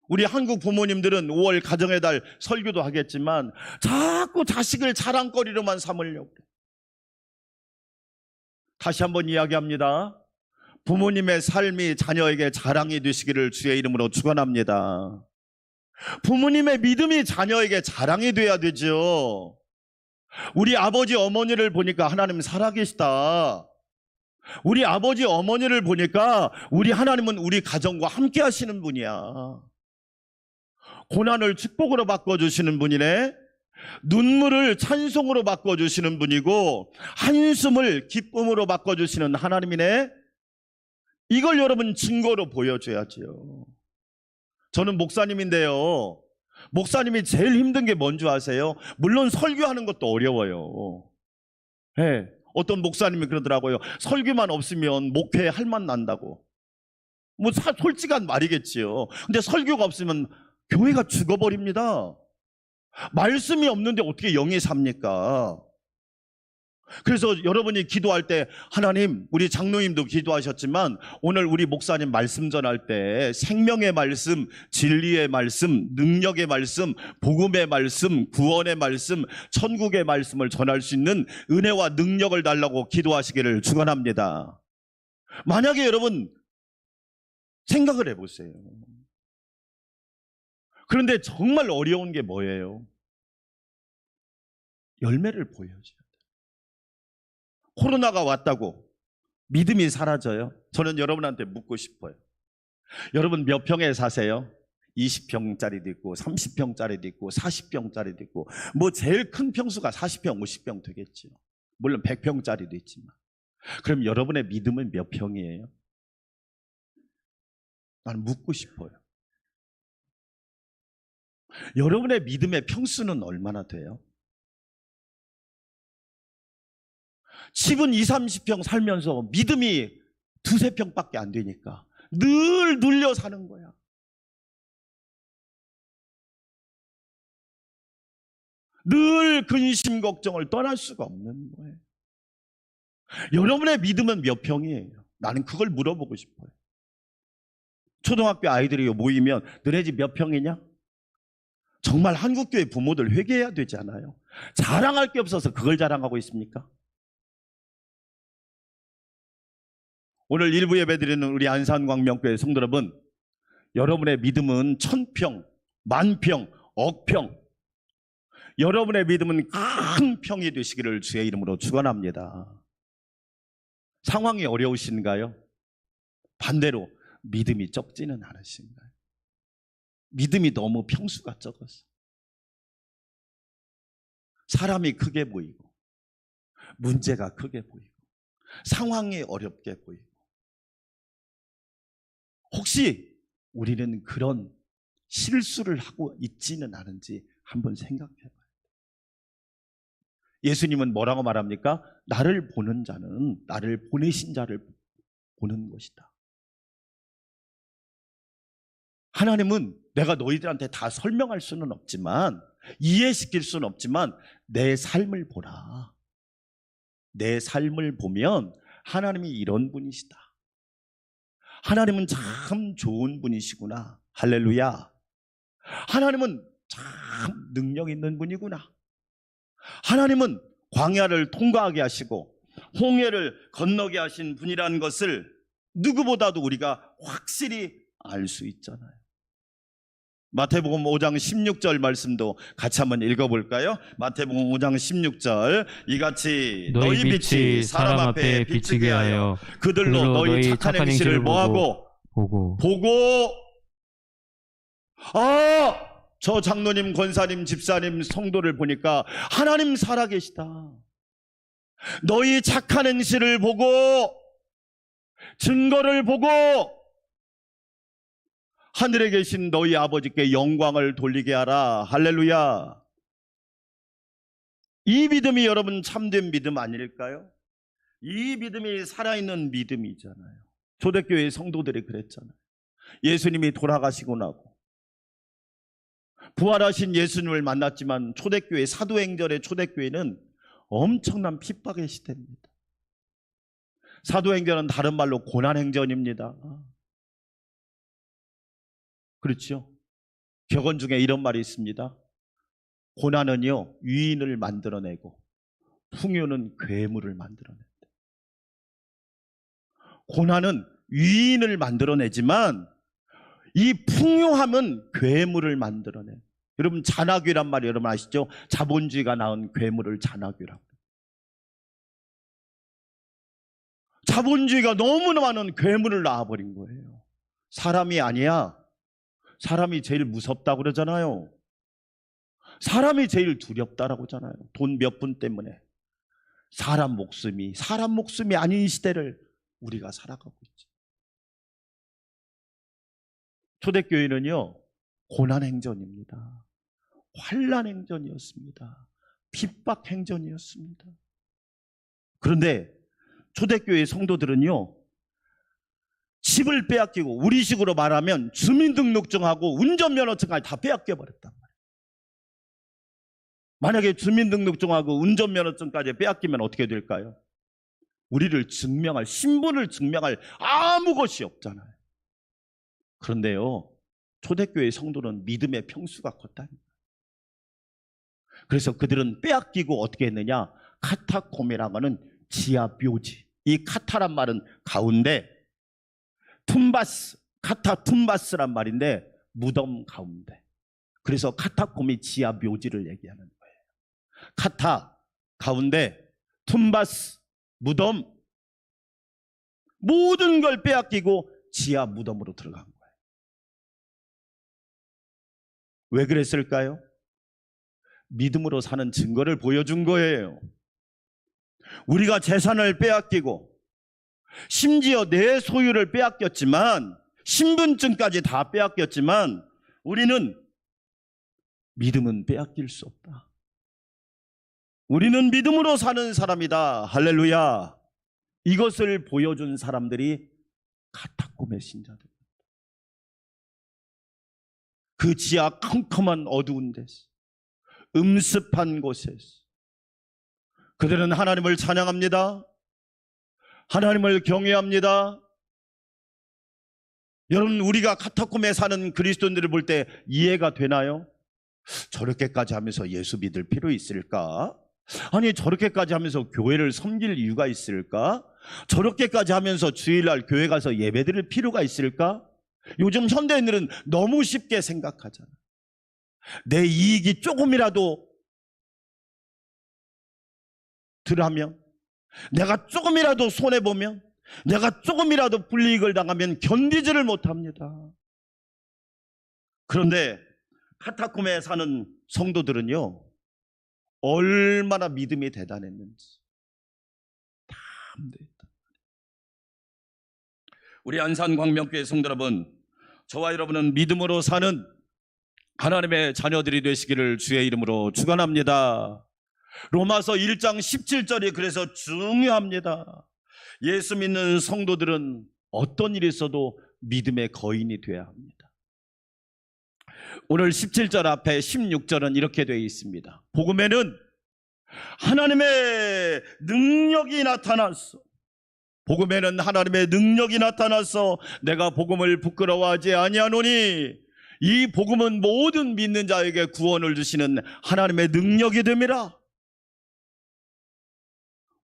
우리 한국 부모님들은 5월 가정의 달 설교도 하겠지만 자꾸 자식을 자랑거리로만 삼으려고 그래요. 다시 한번 이야기합니다. 부모님의 삶이 자녀에게 자랑이 되시기를 주의 이름으로 축원합니다. 부모님의 믿음이 자녀에게 자랑이 돼야 되죠. 우리 아버지 어머니를 보니까 하나님 살아계시다. 우리 아버지 어머니를 보니까 우리 하나님은 우리 가정과 함께 하시는 분이야. 고난을 축복으로 바꿔주시는 분이네. 눈물을 찬송으로 바꿔주시는 분이고 한숨을 기쁨으로 바꿔주시는 하나님이네. 이걸 여러분 증거로 보여줘야죠. 저는 목사님인데요. 목사님이 제일 힘든 게 뭔지 아세요? 물론 설교하는 것도 어려워요. 네, 어떤 목사님이 그러더라고요. 설교만 없으면 목회에 할 맛 난다고. 뭐 솔직한 말이겠지요. 근데 설교가 없으면 교회가 죽어버립니다. 말씀이 없는데 어떻게 영이 삽니까? 그래서 여러분이 기도할 때 하나님, 우리 장로님도 기도하셨지만 오늘 우리 목사님 말씀 전할 때 생명의 말씀, 진리의 말씀, 능력의 말씀, 복음의 말씀, 구원의 말씀, 천국의 말씀을 전할 수 있는 은혜와 능력을 달라고 기도하시기를 축원합니다. 만약에 여러분 생각을 해보세요. 그런데 정말 어려운 게 뭐예요? 열매를 보여줘야 돼요. 코로나가 왔다고 믿음이 사라져요? 저는 여러분한테 묻고 싶어요. 여러분 몇 평에 사세요? 20평짜리도 있고 30평짜리도 있고 40평짜리도 있고 뭐 제일 큰 평수가 40평, 50평 되겠죠. 물론 100평짜리도 있지만. 그럼 여러분의 믿음은 몇 평이에요? 나는 묻고 싶어요. 여러분의 믿음의 평수는 얼마나 돼요? 집은 20, 30평 살면서 믿음이 2, 3평밖에 안 되니까 늘 눌려 사는 거야. 늘 근심 걱정을 떠날 수가 없는 거예요. 여러분의 믿음은 몇 평이에요? 나는 그걸 물어보고 싶어요. 초등학교 아이들이 모이면 너네 집 몇 평이냐? 정말 한국교회 부모들 회개해야 되지 않아요? 자랑할 게 없어서 그걸 자랑하고 있습니까? 오늘 일부 예배드리는 우리 안산광명교회 성도 여러분, 여러분의 믿음은 1000평, 10,000평, 억평, 여러분의 믿음은 큰 평이 되시기를 주의 이름으로 축원합니다. 상황이 어려우신가요? 반대로 믿음이 적지는 않으신가요? 믿음이 너무 평수가 적어서 사람이 크게 보이고 문제가 크게 보이고 상황이 어렵게 보이고 혹시 우리는 그런 실수를 하고 있지는 않은지 한번 생각해 봐요. 예수님은 뭐라고 말합니까? 나를 보는 자는 나를 보내신 자를 보는 것이다. 하나님은 내가 너희들한테 다 설명할 수는 없지만 이해시킬 수는 없지만 내 삶을 보라. 내 삶을 보면 하나님이 이런 분이시다. 하나님은 참 좋은 분이시구나. 할렐루야. 하나님은 참 능력 있는 분이구나. 하나님은 광야를 통과하게 하시고 홍해를 건너게 하신 분이라는 것을 누구보다도 우리가 확실히 알 수 있잖아요. 마태복음 5장 16절 말씀도 같이 한번 읽어볼까요? 마태복음 5장 16절 이같이 너희 빛이 사람 앞에 비치게 하여 그들로 너희 착한 행실을 뭐하고 보고 저 장로님, 권사님, 집사님, 성도를 보니까 하나님 살아계시다. 너희 착한 행실을 보고 증거를 보고 하늘에 계신 너희 아버지께 영광을 돌리게 하라. 할렐루야. 이 믿음이 여러분 참된 믿음 아닐까요? 이 믿음이 살아있는 믿음이잖아요. 초대교회 성도들이 그랬잖아요. 예수님이 돌아가시고 나고 부활하신 예수님을 만났지만 초대교회, 사도행전의 초대교회는 엄청난 핍박의 시대입니다. 사도행전은 다른 말로 고난행전입니다. 그렇죠? 격언 중에 이런 말이 있습니다. 고난은요, 유인을 만들어내고 풍요는 괴물을 만들어낸다. 고난은 유인을 만들어내지만 이 풍요함은 괴물을 만들어내. 여러분, 잔악귀란 말이 여러분 아시죠? 자본주의가 낳은 괴물을 잔악귀라고. 자본주의가 너무나 많은 괴물을 낳아버린 거예요. 사람이 아니야. 사람이 제일 무섭다고 그러잖아요. 사람이 제일 두렵다라고 하잖아요. 돈 몇 푼 때문에 사람 목숨이 아닌 시대를 우리가 살아가고 있죠. 초대교회는요, 고난행전입니다. 환난행전이었습니다. 핍박행전이었습니다. 그런데 초대교회 성도들은요, 집을 빼앗기고, 우리식으로 말하면 주민등록증하고 운전면허증까지 다 빼앗겨버렸단 말이에요. 만약에 주민등록증하고 운전면허증까지 빼앗기면 어떻게 될까요? 우리를 증명할, 신분을 증명할 아무 것이 없잖아요. 그런데요, 초대교회 성도는 믿음의 평수가 컸다니까. 그래서 그들은 빼앗기고 어떻게 했느냐? 카타콤이라고 하는 지하 묘지. 이 카타란 말은 가운데, 툼바스, 카타 툼바스란 말인데 무덤 가운데. 그래서 카타콤이 지하 묘지를 얘기하는 거예요. 카타 가운데, 툼바스 무덤, 모든 걸 빼앗기고 지하 무덤으로 들어간 거예요. 왜 그랬을까요? 믿음으로 사는 증거를 보여준 거예요. 우리가 재산을 빼앗기고 심지어 내 소유를 빼앗겼지만, 신분증까지 다 빼앗겼지만 우리는 믿음은 빼앗길 수 없다. 우리는 믿음으로 사는 사람이다. 할렐루야. 이것을 보여준 사람들이 카타콤의 신자들. 그 지하 컴컴한 어두운 데서, 음습한 곳에서 그들은 하나님을 찬양합니다. 하나님을 경외합니다. 여러분, 우리가 카타콤에 사는 그리스도인들을 볼 때 이해가 되나요? 저렇게까지 하면서 예수 믿을 필요 있을까? 아니, 저렇게까지 하면서 교회를 섬길 이유가 있을까? 저렇게까지 하면서 주일날 교회 가서 예배드릴 필요가 있을까? 요즘 현대인들은 너무 쉽게 생각하잖아. 내 이익이 조금이라도 덜하면, 내가 조금이라도 손해보면, 내가 조금이라도 불이익을 당하면 견디지를 못합니다. 그런데 카타콤에 사는 성도들은요, 얼마나 믿음이 대단했는지 다 암대했다. 우리 안산광명교회 성도 여러분, 저와 여러분은 믿음으로 사는 하나님의 자녀들이 되시기를 주의 이름으로 축원합니다. 로마서 1장 17절이 그래서 중요합니다. 예수 믿는 성도들은 어떤 일이 있어도 믿음의 거인이 되어야 합니다. 오늘 17절 앞에 16절은 이렇게 되어 있습니다. 복음에는 하나님의 능력이 나타났어. 복음에는 하나님의 능력이 나타나서 내가 복음을 부끄러워하지 아니하노니, 이 복음은 모든 믿는 자에게 구원을 주시는 하나님의 능력이 됨이라.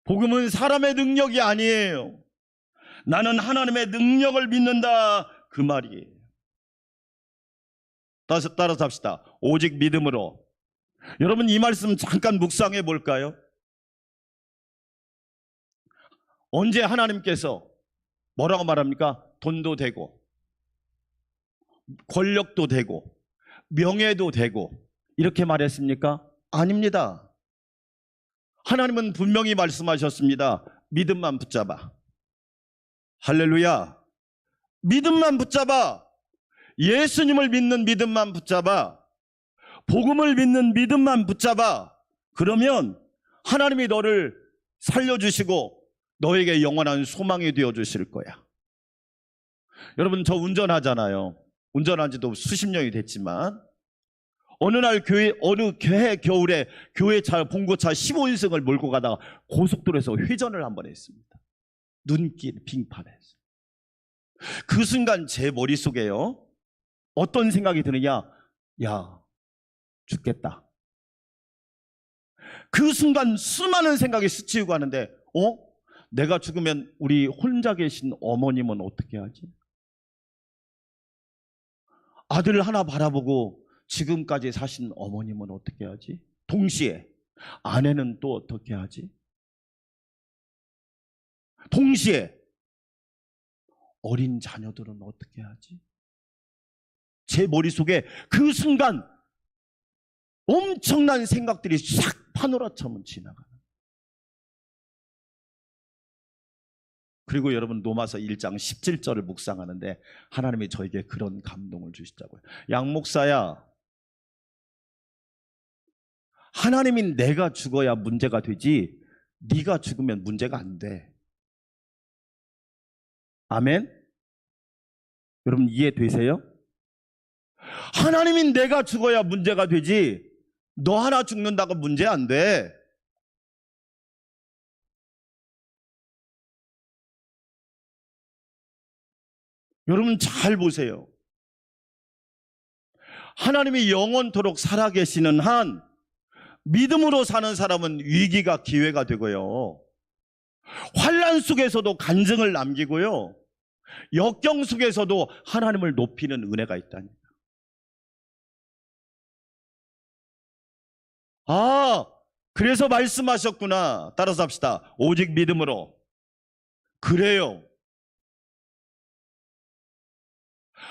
복음은 사람의 능력이 아니에요. 나는 하나님의 능력을 믿는다, 그 말이에요. 따라서 합시다. 오직 믿음으로. 여러분, 이 말씀 잠깐 묵상해 볼까요? 언제 하나님께서 뭐라고 말합니까? 돈도 되고 권력도 되고 명예도 되고 이렇게 말했습니까? 아닙니다. 하나님은 분명히 말씀하셨습니다. 믿음만 붙잡아. 할렐루야. 믿음만 붙잡아. 예수님을 믿는 믿음만 붙잡아. 복음을 믿는 믿음만 붙잡아. 그러면 하나님이 너를 살려주시고 너에게 영원한 소망이 되어주실 거야. 여러분, 저 운전하잖아요. 운전한 지도 수십 년이 됐지만 어느 날 어느 해 겨울에 교회차, 봉고차 15인승을 몰고 가다가 고속도로에서 회전을 한번 했습니다. 눈길 빙판에서. 그 순간 제 머릿속에요, 어떤 생각이 드느냐? 야, 죽겠다. 그 순간 수많은 생각이 스치고 가는데, 내가 죽으면 우리 혼자 계신 어머님은 어떻게 하지? 아들 하나 바라보고 지금까지 사신 어머님은 어떻게 하지? 동시에 아내는 또 어떻게 하지? 동시에 어린 자녀들은 어떻게 하지? 제 머릿속에 그 순간 엄청난 생각들이 싹 파노라처럼 지나가는. 그리고 여러분, 로마서 1장 17절을 묵상하는데 하나님이 저에게 그런 감동을 주시자고요. 양 목사야, 하나님이 내가 죽어야 문제가 되지 네가 죽으면 문제가 안 돼. 아멘? 여러분, 이해되세요? 하나님이 내가 죽어야 문제가 되지 너 하나 죽는다고 문제 안 돼. 여러분 잘 보세요. 하나님이 영원토록 살아계시는 한 믿음으로 사는 사람은 위기가 기회가 되고요, 환난 속에서도 간증을 남기고요, 역경 속에서도 하나님을 높이는 은혜가 있다니. 그래서 말씀하셨구나. 따라서 합시다. 오직 믿음으로. 그래요.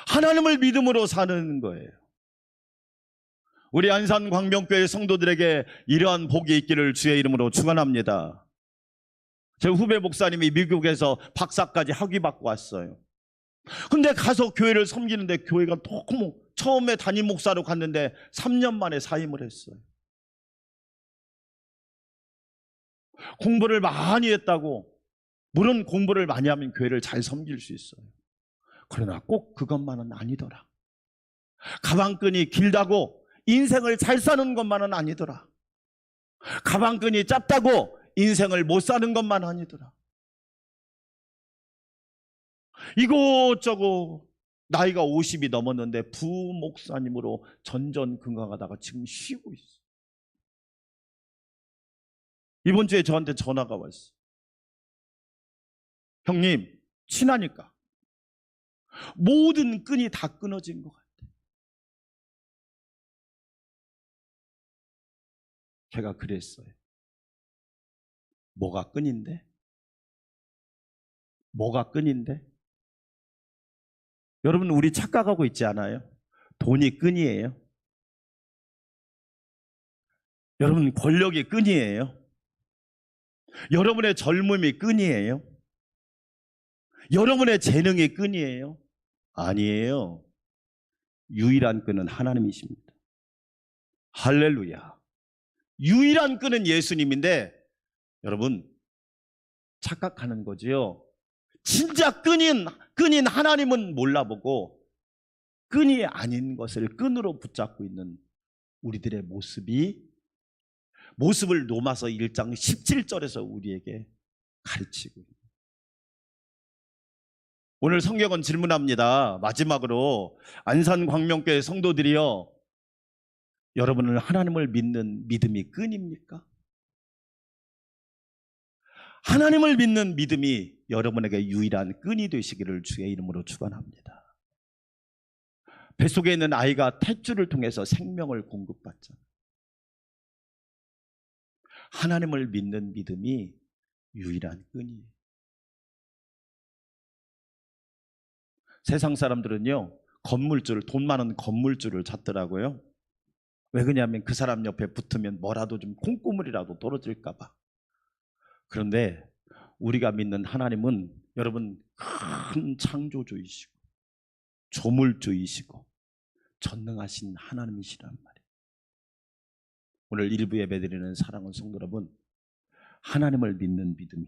하나님을 믿음으로 사는 거예요. 우리 안산 광명교회 성도들에게 이러한 복이 있기를 주의 이름으로 축원합니다. 제 후배 목사님이 미국에서 박사까지 학위 받고 왔어요. 근데 가서 교회를 섬기는데 교회가 너무, 처음에 담임 목사로 갔는데 3년 만에 사임을 했어요. 공부를 많이 했다고. 물론 공부를 많이 하면 교회를 잘 섬길 수 있어요. 그러나 꼭 그것만은 아니더라. 가방끈이 길다고 인생을 잘 사는 것만은 아니더라. 가방끈이 짧다고 인생을 못 사는 것만 아니더라. 이곳저곳 나이가 50이 넘었는데 부목사님으로 전전긍긍하다가 지금 쉬고 있어. 이번 주에 저한테 전화가 왔어. 형님, 친하니까 모든 끈이 다 끊어진 것 같아. 제가 그랬어요. 뭐가 끈인데? 뭐가 끈인데? 여러분, 우리 착각하고 있지 않아요? 돈이 끈이에요. 여러분, 권력이 끈이에요. 여러분의 젊음이 끈이에요. 여러분의 재능이 끈이에요. 아니에요. 유일한 끈은 하나님이십니다. 할렐루야. 유일한 끈은 예수님인데 여러분 착각하는 거지요. 진짜 끈인 하나님은 몰라보고 끈이 아닌 것을 끈으로 붙잡고 있는 우리들의 모습을 로마서 1장 17절에서 우리에게 가르치고 있습니다. 오늘 성경은 질문합니다. 마지막으로 안산 광명교회 성도들이여, 여러분은 하나님을 믿는 믿음이 끈입니까? 하나님을 믿는 믿음이 여러분에게 유일한 끈이 되시기를 주의 이름으로 축원합니다. 뱃속에 있는 아이가 탯줄을 통해서 생명을 공급받잖아요. 하나님을 믿는 믿음이 유일한 끈이에요. 세상 사람들은요, 돈 많은 건물주를 찾더라고요. 왜 그러냐면 그 사람 옆에 붙으면 뭐라도 좀 콩고물이라도 떨어질까 봐. 그런데 우리가 믿는 하나님은 여러분 큰 창조주이시고 조물주이시고 전능하신 하나님이시란 말이에요. 오늘 일부 예배드리는 사랑하는 성도 여러분, 하나님을 믿는 믿음이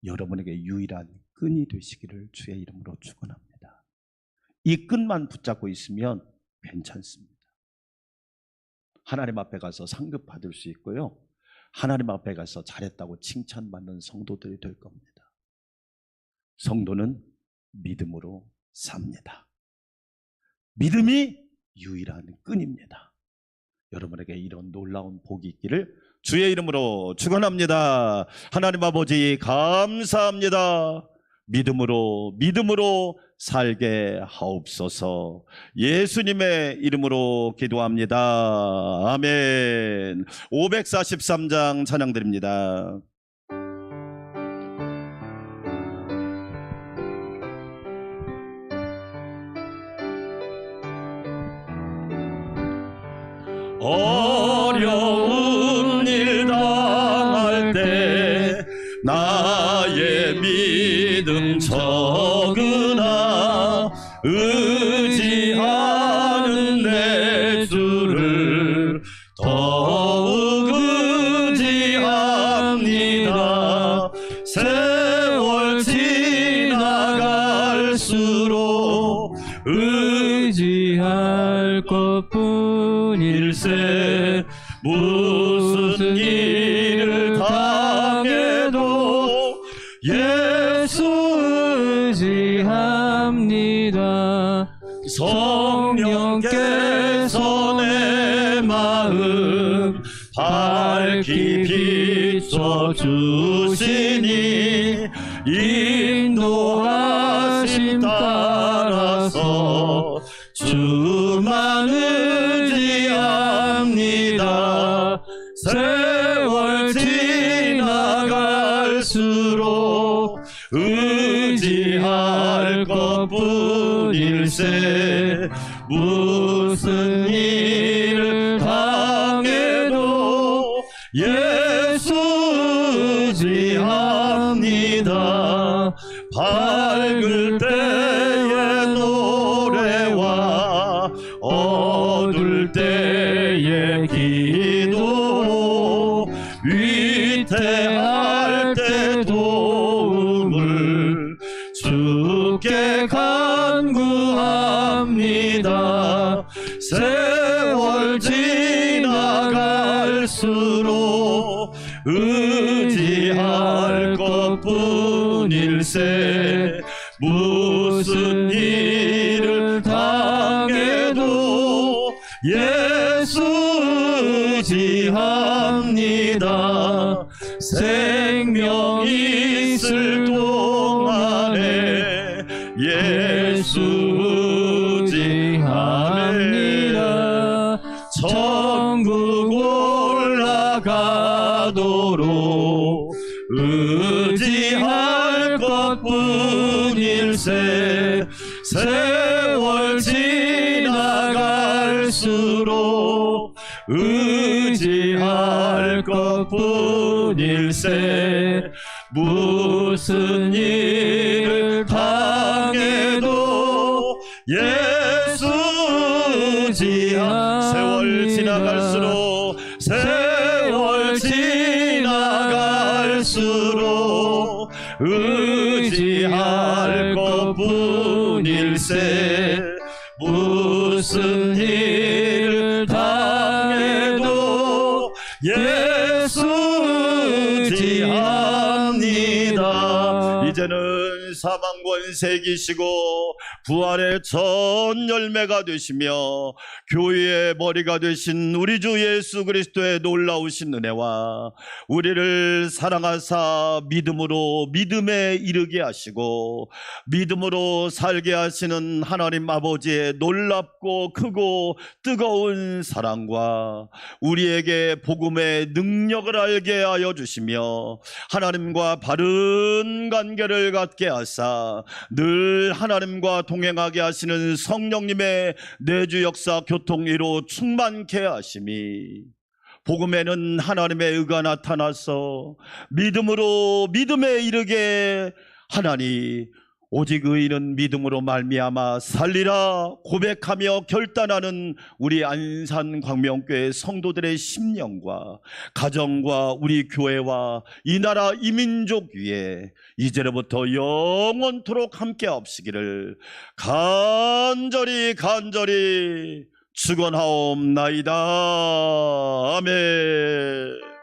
여러분에게 유일한 끈이 되시기를 주의 이름으로 축원합니다. 이 끈만 붙잡고 있으면 괜찮습니다. 하나님 앞에 가서 상급 받을 수 있고요, 하나님 앞에 가서 잘했다고 칭찬받는 성도들이 될 겁니다. 성도는 믿음으로 삽니다. 믿음이 유일한 끈입니다. 여러분에게 이런 놀라운 복이 있기를 주의 이름으로 축원합니다. 하나님 아버지 감사합니다. 믿음으로 살게 하옵소서. 예수님의 이름으로 기도합니다. 아멘. 543장 찬양드립니다. 어려운 일 당할 때 나의 믿음 적으나 의지하는 내 주를 더욱 의지합니다. 세월 지나갈수록 의지할 것뿐일세. 무슨 일을 당해도 예수 의지합니다. 성령께서 내 마음 밝히 비춰주시니 인도하심 따라서 주만 의지합니다. 세월 지나갈수록 의지할 것뿐일세. 무슨 일을 당해도 예수 의지합니다. 밝을 때의 노래와 어두울 때의 기도로 위태할 때 도움을 주께 간구합니다. 세월 지나갈수록 의지할 것뿐일세. 무슨 일을 당해도 예수 의지합니다. 생명 있을 동안에 예수 의지합니다. 천국 올라가도록 의지할 것뿐일세. 세월 지나갈수록 의지할 것뿐일세. 무슨 일을 당해도 예수 의지합니다. 세월 지나갈수록 의지할 것뿐일세. 무슨 일을 당해도 예수 의지합니다. 이제는 사망 권세 이기시고 부활의 첫 열매가 되시며 교회의 머리가 되신 우리 주 예수 그리스도의 놀라우신 은혜와 우리를 사랑하사 믿음으로 믿음에 이르게 하시고 믿음으로 살게 하시는 하나님 아버지의 놀랍고 크고 뜨거운 사랑과 우리에게 복음의 능력을 알게 하여 주시며 하나님과 바른 관계를 갖게 하사 늘 하나님과 동행하게 하시는 성령님의 내주 역사 교통위로 충만케 하심이 복음에는 하나님의 의가 나타나서 믿음으로 믿음에 이르게 하나니 오직 의인은 믿음으로 말미암아 살리라 고백하며 결단하는 우리 안산 광명교회 성도들의 심령과 가정과 우리 교회와 이 나라 이 민족 위에 이제로부터 영원토록 함께 없으기를 간절히 축원하옵나이다. 아멘.